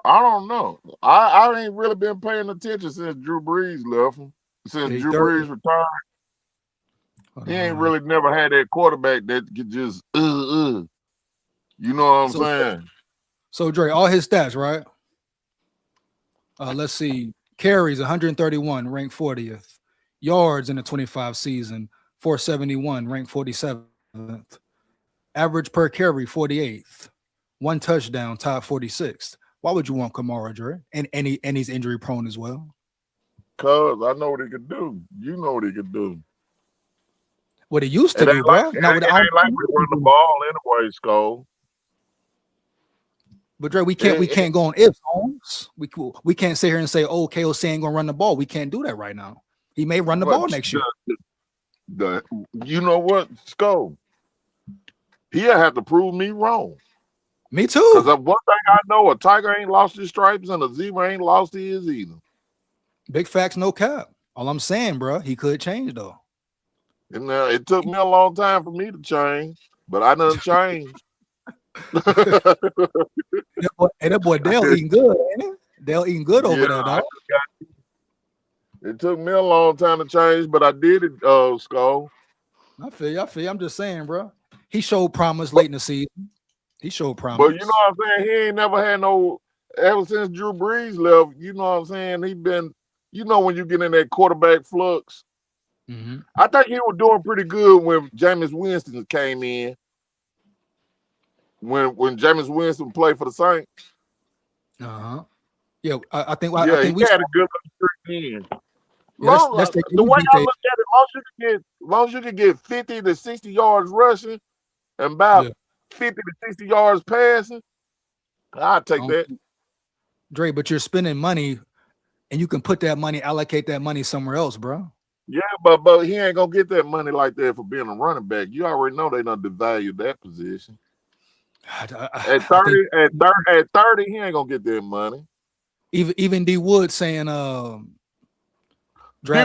I don't know. I ain't really been paying attention since Drew Brees left him. Since Drew Brees retired. He ain't really never had that quarterback that could just You know what I'm saying? So Dre, all his stats, right? Let's see. Carries 131, ranked 40th. Yards in the 25 season, 471, ranked 47th. Average per carry, 48th. 1 touchdown, top 46th. Why would you want Kamara, Dre? And he's injury prone as well. Cause I know what he could do. You know what he could do. What he used to do, bro. It ain't like we run the ball anyway, SKOL. But Dre, we can't go on ifs, Holmes. We can't sit here and say, oh, KOC ain't gonna run the ball. We can't do that right now. He may run the ball next year. You know what, SKOL? He'll have to prove me wrong. Me too. Because one thing I know, a tiger ain't lost his stripes and a zebra ain't lost his either. Big facts, no cap. All I'm saying, bro, he could change though. And it took me a long time for me to change, but I done changed. That boy Dale eating good, ain't it? Dale eating good over there, dog. It took me a long time to change, but I did it, SKOL. I feel you. I'm just saying, bro. He showed promise late in the season. He showed promise. But you know what I'm saying? He ain't never had no, ever since Drew Brees left, you know what I'm saying? He been, you know, when you get in that quarterback flux. Mm-hmm. I think he was doing pretty good when Jameis Winston came in. When Jameis Winston played for the Saints. Yeah, I think. He had a good streak in. Yeah, the way I look at it, long as you can get 50 to 60 yards rushing and about 50 to 60 yards passing, I'll take that. Dre, but you're spending money, and you can put that money, allocate that money somewhere else, bro. Yeah, but he ain't gonna get that money like that for being a running back. You already know they done devalued that position. At 30, he ain't gonna get that money. Even D Wood saying, draft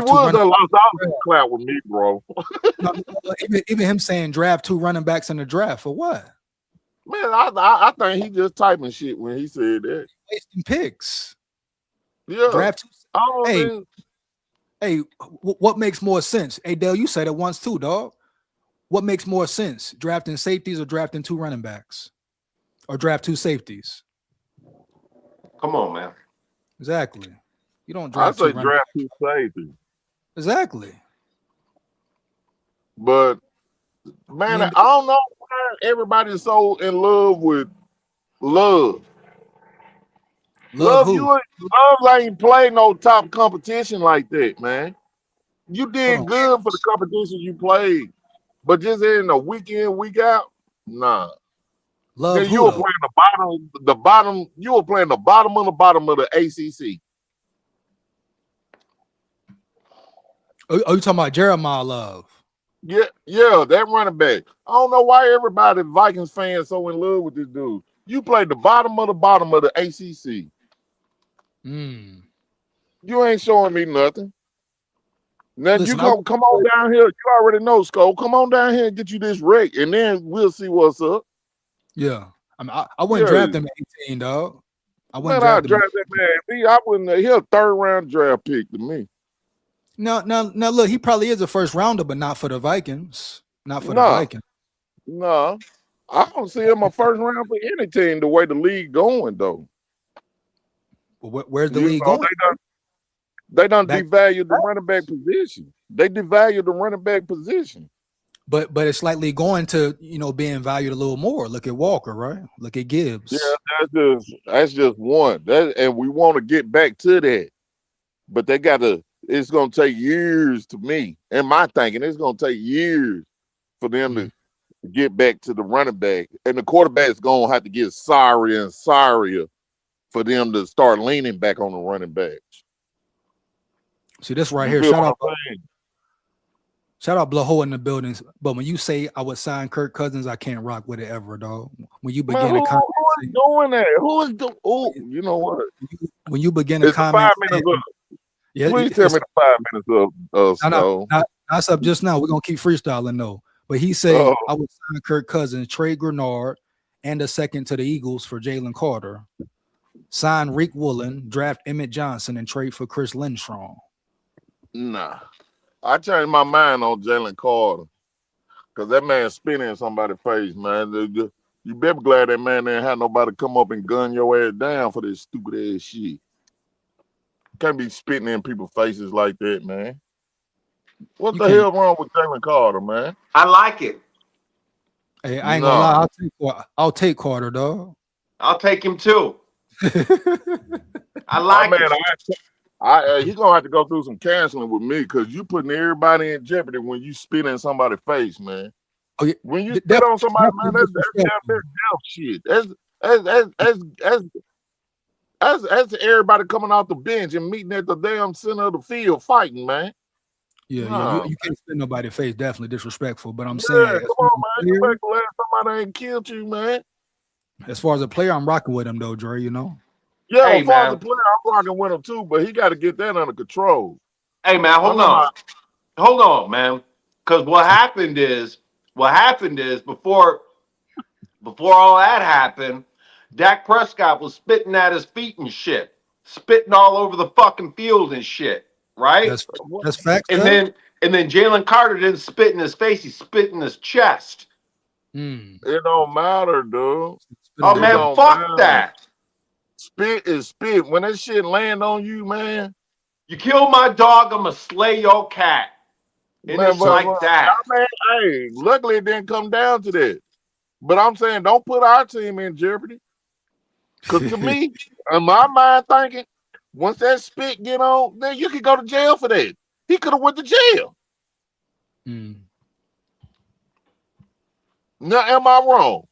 D Wood done lost all his clout with me, bro. even him saying draft 2 running backs in the draft for what? Man, I think he just typing shit when he said that. Wasting picks. Yeah. Draft 2. Hey, what makes more sense? Hey, Dale, you said it once too, dog. What makes more sense? Drafting safeties or drafting 2 running backs? Or draft 2 safeties? Come on, man. Exactly. You don't draft. I say draft 2 safeties. Exactly. But man, I don't know why everybody's so in love with Love. Love ain't play no top competition like that, man. You did good for the competition you played, but just in a week in, week out, nah. Love you were playing the bottom. You were playing the bottom of the ACC. Oh, you talking about Jeremiah Love? Yeah, that running back. I don't know why everybody Vikings fans so in love with this dude. You played the bottom of the ACC. You ain't showing me nothing. Now you come on down here. You already know, SKOL. Come on down here and get you this wreck, and then we'll see what's up. Yeah, I mean, I wouldn't draft him at 18, dog. I wouldn't draft him. That man. I wouldn't. He's a 3rd round draft pick to me. No. Look, he probably is a 1st rounder, but not for the Vikings. Not for the Vikings. No, I don't see him a 1st round for any team. The way the league going, though. Well, where's the league going? They done devalued the running back position. They devalued the running back position. but it's slightly going to being valued a little more. Look at Walker, right? Look at Gibbs. Yeah, that's just one. And we want to get back to that, but they got to. It's gonna take years to me, and my thinking, it's gonna take years for them to get back to the running back, and the quarterback's gonna have to get sorrier and sorrier for them to start leaning back on the running backs. See this right here. Shout out Bloho in the buildings. But when you say I would sign Kirk Cousins, I can't rock with it ever, dog. When you begin to comment, who is doing that? Who is doing? Oh, you know what? When you begin to comment, 5 minutes up. Yeah, please tell me the 5 minutes of That's up just now. We're gonna keep freestyling though. But he said I would sign Kirk Cousins, trade Grenard, and a second to the Eagles for Jalen Carter. Sign Rick Woolen, draft Emmett Johnson, and trade for Chris Lindstrom. Nah. I changed my mind on Jalen Carter. Because that man spitting in somebody's face, man. You better be glad that man didn't have nobody come up and gun your ass down for this stupid ass shit. Can't be spitting in people's faces like that, man. What the hell wrong with Jalen Carter, man? I like it. Hey, I ain't gonna lie. I'll take Carter, dog. I'll take him too. I like it. He's gonna have to go through some canceling with me because you putting everybody in jeopardy when you spit in somebody's face, man. Oh, yeah. When you spit on somebody, man, that's death shit. That's everybody coming off the bench and meeting at the damn center of the field fighting, man. Yeah, you can't spit in nobody's face. Definitely disrespectful. But I'm saying, come on, man. You make glad somebody ain't killed you, man. As far as a player, I'm rocking with him though, Dre. You know. Yeah, as far as a player, I'm rocking with him too, but he got to get that under control. Hey, man, hold on, man. Because what happened is before all that happened, Dak Prescott was spitting at his feet and shit, spitting all over the fucking field and shit, right? That's facts. And then Jalen Carter didn't spit in his face; he spit in his chest. It don't matter, dude. Oh man, fuck that. Spit is spit. When that shit land on you, man. You kill my dog, I'ma slay your cat. And it's like that. Man, hey, luckily it didn't come down to that. But I'm saying, don't put our team in jeopardy. Because to me, in my mind thinking, once that spit get on, then you could go to jail for that. He could have went to jail. Now, am I wrong?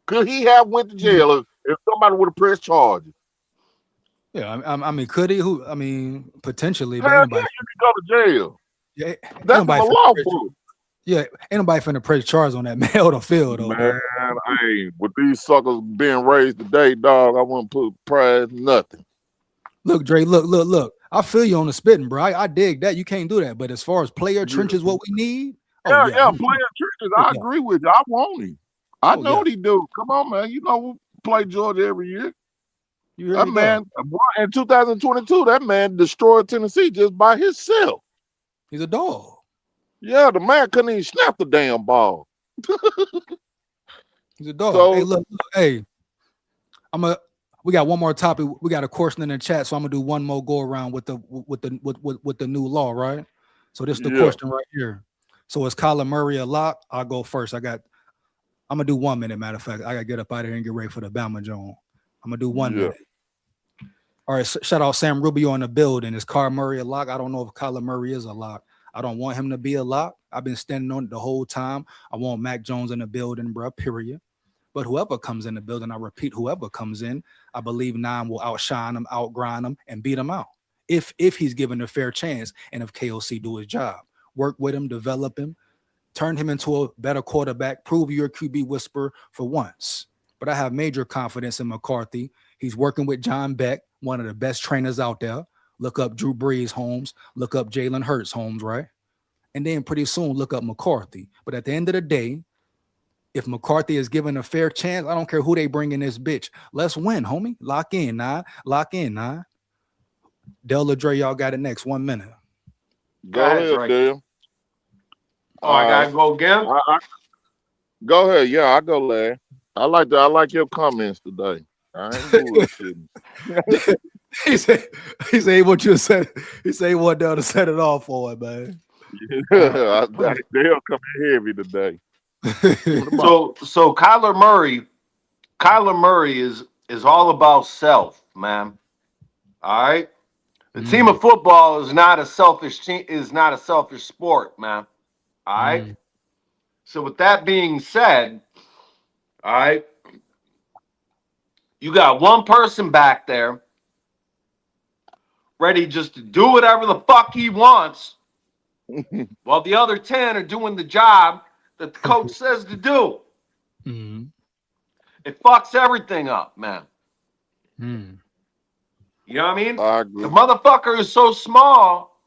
Could he have went to jail if somebody would have pressed charges? Yeah, I mean, could he? Potentially. Hell yeah, you could go to jail. Yeah, that's the law book. Yeah, ain't nobody finna press charge on that man on the field, though. Man, hey, with these suckers being raised today, dog, I wouldn't put prize nothing. Look, Dre, look. I feel you on the spitting, bro. I dig that. You can't do that. But as far as player trenches, what we need. Player trenches. I agree with you. I want him. I know what he do. Come on, man. You know we play Georgia every year. That man, in 2022, that man destroyed Tennessee just by himself. He's a dog. Yeah, the man couldn't even snap the damn ball. He's a dog. So, hey, look. Hey, we got one more topic. We got a question in the chat, so I'm gonna do one more go around with the new law, right? So this is the question right here. So is Kyler Murray a lock? I'll go first. I'm gonna do 1 minute. Matter of fact, I gotta get up out of here and get ready for the Bama Jones. I'm gonna do 1 minute. All right, shout out Sam Rubio in the building. Is Kyler Murray a lock? I don't know if Kyler Murray is a lock. I don't want him to be a lock. I've been standing on it the whole time. I want Mac Jones in the building, bro, period. But whoever comes in the building, I repeat, whoever comes in, I believe 9 will outshine him, outgrind him, and beat him out. If he's given a fair chance and if KOC do his job. Work with him, develop him, turn him into a better quarterback, prove you're a QB whisperer for once. But I have major confidence in McCarthy. He's working with John Beck, one of the best trainers out there. Look up Drew Brees, Holmes. Look up Jalen Hurts, Holmes, right? And then pretty soon look up McCarthy. But at the end of the day, if McCarthy is given a fair chance, I don't care who they bring in this bitch. Let's win, homie. Lock in, nah. Lock in, nah. Del Dre, y'all got it next. 1 minute. Go ahead, Dale. Oh, I gotta go again? Go ahead. Yeah, I go last. I like your comments today. I ain't bullshitting. he said he want you to set. He said he want Del to set it off for it, man. They'll come in heavy today. So Kyler Murray is all about self, man. All right. The team of football is not a selfish sport, man. All right. So with that being said, all right, you got one person back there ready just to do whatever the fuck he wants, while the other 10 are doing the job that the coach says to do. It fucks everything up, man. You know what I mean? I agree. The motherfucker is so small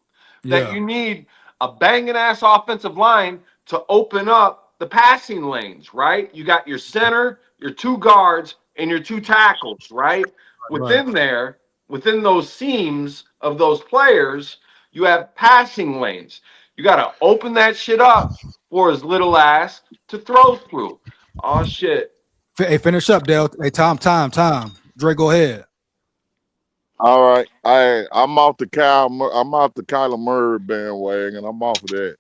that you need a banging ass offensive line to open up the passing lanes, right? You got your center, your two guards, and your two tackles, right? Within those seams of those players, you have passing lanes. You got to open that shit up for his little ass to throw through. Oh, shit. Hey, finish up, Dale. Hey, time. Dre, go ahead. All right, I'm off the Kyler Murray bandwagon. I'm off of that.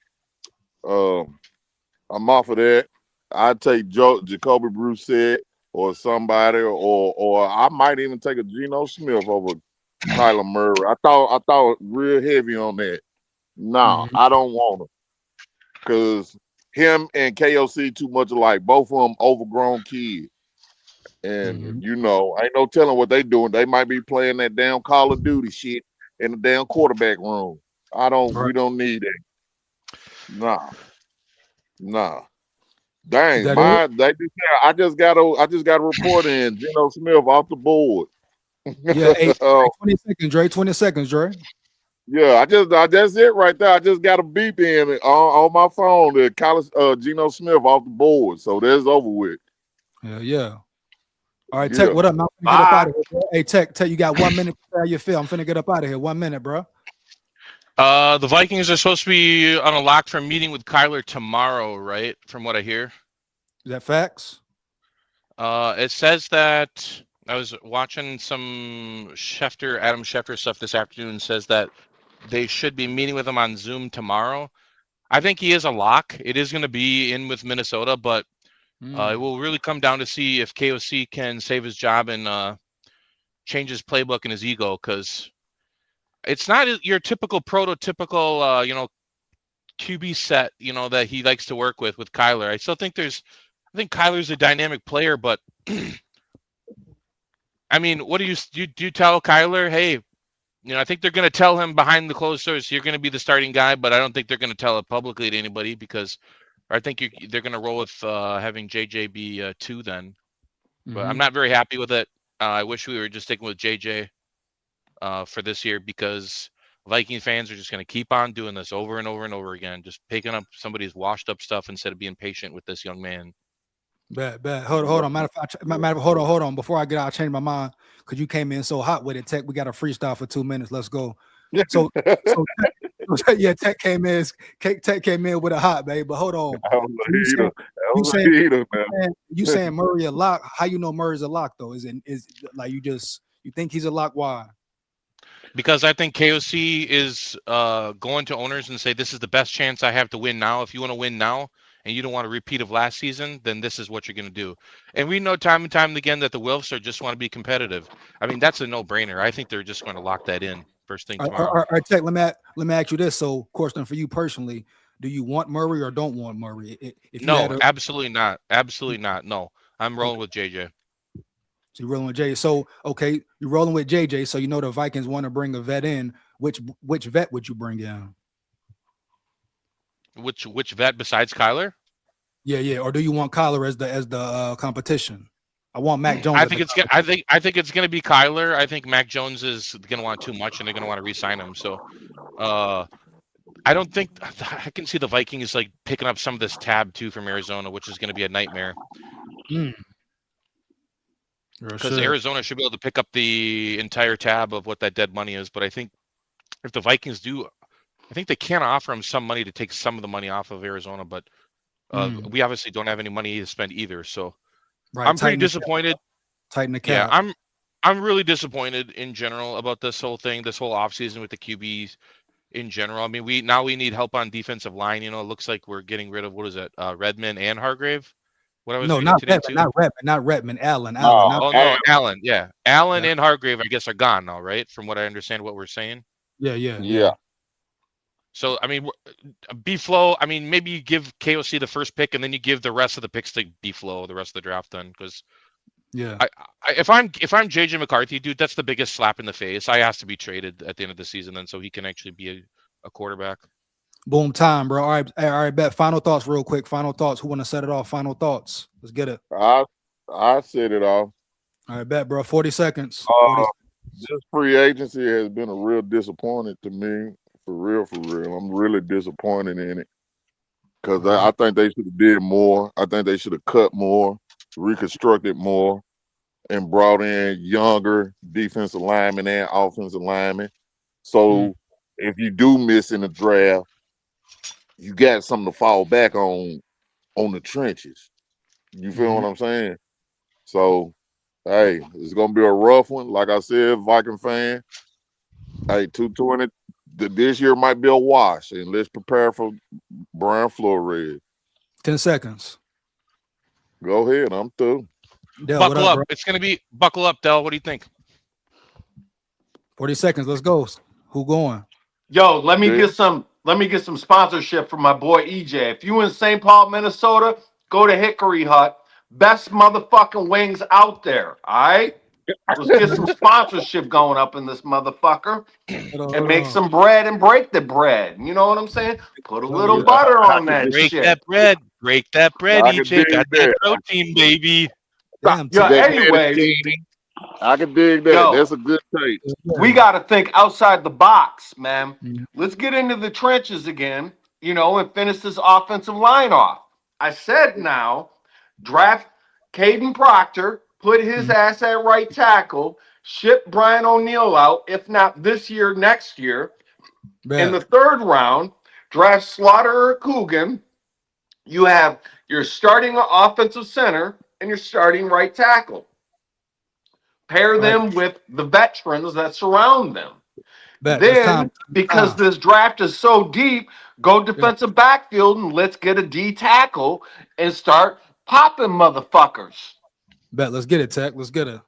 I'm off of that. I'd take Jacoby Brissett or somebody, or I might even take a Geno Smith over Kyler Murray. I thought real heavy on that. No, I don't want him because him and KOC too much alike. Both of them overgrown kids. And ain't no telling what they doing. They might be playing that damn Call of Duty shit in the damn quarterback room. We don't need that. Nah. Dang, I just got a report in Geno Smith off the board. Yeah, 20 seconds, Dre. 20 seconds, Dre. Yeah, that's it right there. I just got a beep in on my phone that Geno Smith off the board. So that's over with. Yeah. All right, Tech, what up? I'm finna get up out of here, bro. Hey, Tech, you got 1 minute to say how you feel. I'm finna get up out of here. 1 minute, bro. The Vikings are supposed to be on a lock for a meeting with Kyler tomorrow, right? From what I hear. Is that facts? It says that I was watching some Adam Schefter stuff this afternoon. Says that they should be meeting with him on Zoom tomorrow. I think he is a lock. It is going to be in with Minnesota, but it will really come down to see if KOC can save his job and change his playbook and his ego, because it's not your typical prototypical, QB set, that he likes to work with Kyler. I think Kyler's a dynamic player, but I mean, what do you tell Kyler? Hey, I think they're going to tell him behind the closed doors, you're going to be the starting guy, but I don't think they're going to tell it publicly to anybody, because I think they're going to roll with having JJ be 2 then. But I'm not very happy with it. I wish we were just sticking with JJ for this year, because Viking fans are just going to keep on doing this over and over and over again, just picking up somebody's washed up stuff instead of being patient with this young man. Bet. Hold on. Hold on. Before I get out, I change my mind because you came in so hot with it, Tech. We got a freestyle for 2 minutes. Let's go. So yeah, Tech came in with a hot, babe. But hold on. You saying Murray a lock? How you know Murray's a lock though? Is like you think he's a lock? Why? Because I think KOC is going to owners and say, this is the best chance I have to win now. If you want to win now and you don't want a repeat of last season, then this is what you're going to do. And we know time and time again that the Wilfs are just want to be competitive. I mean, that's a no-brainer. I think they're just going to lock that in first thing tomorrow. All right, Tech, let me ask you this. So, question for you personally, do you want Murray or don't want Murray? No, absolutely not. Absolutely not. No, I'm rolling with JJ. So you're rolling with JJ. So, okay, you're rolling with JJ. So the Vikings want to bring a vet in. Which vet would you bring in? Which vet besides Kyler? Yeah. Or do you want Kyler as the competition? I want Mac Jones. I think it's going to be Kyler. I think Mac Jones is going to want too much, and they're going to want to re-sign him. So, I don't think I can see the Vikings like picking up some of this tab too from Arizona, which is going to be a nightmare. Because Arizona should be able to pick up the entire tab of what that dead money is. But I think if the Vikings do, I think they can offer him some money to take some of the money off of Arizona. But we obviously don't have any money to spend either. So I'm pretty disappointed. Tighten the cap. Yeah, I'm really disappointed in general about this whole thing, this whole offseason with the QBs. in general. I mean, we need help on defensive line. You know, it looks like we're getting rid of what is it, Redmond and Hargrave. What I was No, reading not today Redmond, too. not Redmond. Allen, No, not Oh Allen. no, Allen. Yeah, Allen yeah, and Hargrave, I guess, are gone now, right? From what I understand, what we're saying. Yeah. So I mean, B-Flow. I mean, maybe you give KOC the first pick, and then you give the rest of the picks to B-Flow, the rest of the draft, then, because yeah. if I'm JJ McCarthy, dude, that's the biggest slap in the face. I has to be traded at the end of the season, then, so he can actually be a quarterback. Boom time, bro. All right, bet. Final thoughts, real quick. Final thoughts. Who want to set it off? Final thoughts. Let's get it. I set it off. All right, bet, bro. 40 seconds. 40 This free agency has been a real disappointment to me. For real. I'm really disappointed in it. Because I think they should have did more. I think they should have cut more, reconstructed more, and brought in younger defensive linemen and offensive linemen. So if you do miss in the draft, you got something to fall back on the trenches. You feel what I'm saying? So, hey, it's gonna be a rough one. Like I said, Viking fan. Hey, 220. This year might be a wash, and let's prepare for Brian Flores. 10 seconds. Go ahead, I'm through. Dell, Buckle what up, up. bro? It's gonna be buckle up, Dell. What do you think? 40 seconds. Let's go. Who going? Yo, let me Yeah. get some sponsorship from my boy EJ. If you in St. Paul, Minnesota, go to Hickory Hut. Best motherfucking wings out there. All right? Let's get some sponsorship going up in this motherfucker and make some bread and break the bread. You know what I'm saying? Put a little butter on that Break shit. that bread. Break that bread, I can EJ. dig Got that. that protein, baby. Damn, Yeah, T. anyway, I can dig that. Yo. That's a good take. we got to think outside the box, man. Mhm. Let's get into the trenches again, and finish this offensive line off. I said now, draft Caden Proctor, put his ass at right tackle, ship Brian O'Neill out, if not this year, next year. In the third round, draft Slaughter or Coogan. You have your starting offensive center and your starting right tackle. Pair them with the veterans that surround them. Bet. It's Then, time. because this draft is so deep, go defensive backfield and let's get a D tackle and start popping motherfuckers. Bet. Let's get it, Tech. Let's get it.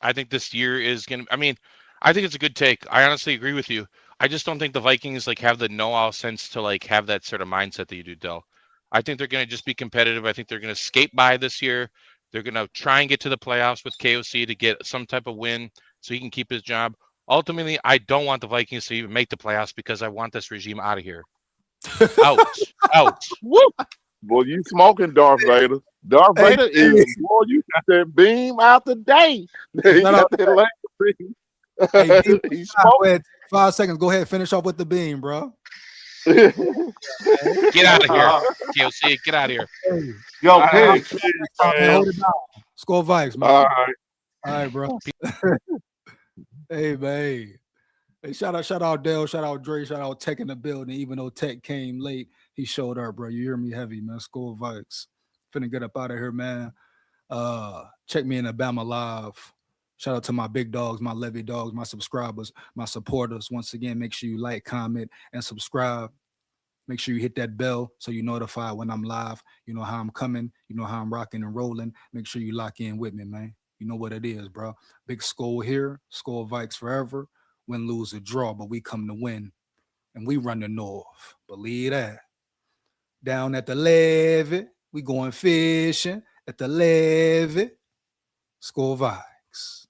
I think this year is gonna. I mean, I think it's a good take. I honestly agree with you. I just don't think the Vikings have the know-how sense to have that sort of mindset that you do, Dell. I think they're gonna just be competitive. I think they're gonna skate by this year. They're gonna try and get to the playoffs with KOC to get some type of win so he can keep his job. Ultimately, I don't want the Vikings to even make the playoffs because I want this regime out of here. Out. Woo! Boy, you smoking Darth Vader. Darth Vader is, boy, you got that beam out the day. You got that laser beam. Hey, He's go smoking. ahead. 5 seconds. Go ahead. Finish off with the beam, bro. Get out of here, KOC. Get out of here. Yo, Pigs. Hold it down. SKOL Vikes, man. All right. All right, bro. Hey, man. Hey, shout out Dell, shout out Dre, shout out Tech in the building. Even though Tech came late, he showed up, bro. You hear me heavy, man. SKOL Vikes. Finna get up out of here, man. Check me in Alabama Live. Shout out to my big dogs, my Levy dogs, my subscribers, my supporters. Once again, make sure you like, comment, and subscribe. Make sure you hit that bell so you're notified when I'm live. You know how I'm coming. You know how I'm rocking and rolling. Make sure you lock in with me, man. You know what it is, bro. Big SKOL here. SKOL Vikes forever. Win, lose, or draw, but we come to win. And we run the North. Believe that. Down at the levee, we going fishing at the levee. SKOL Vikes.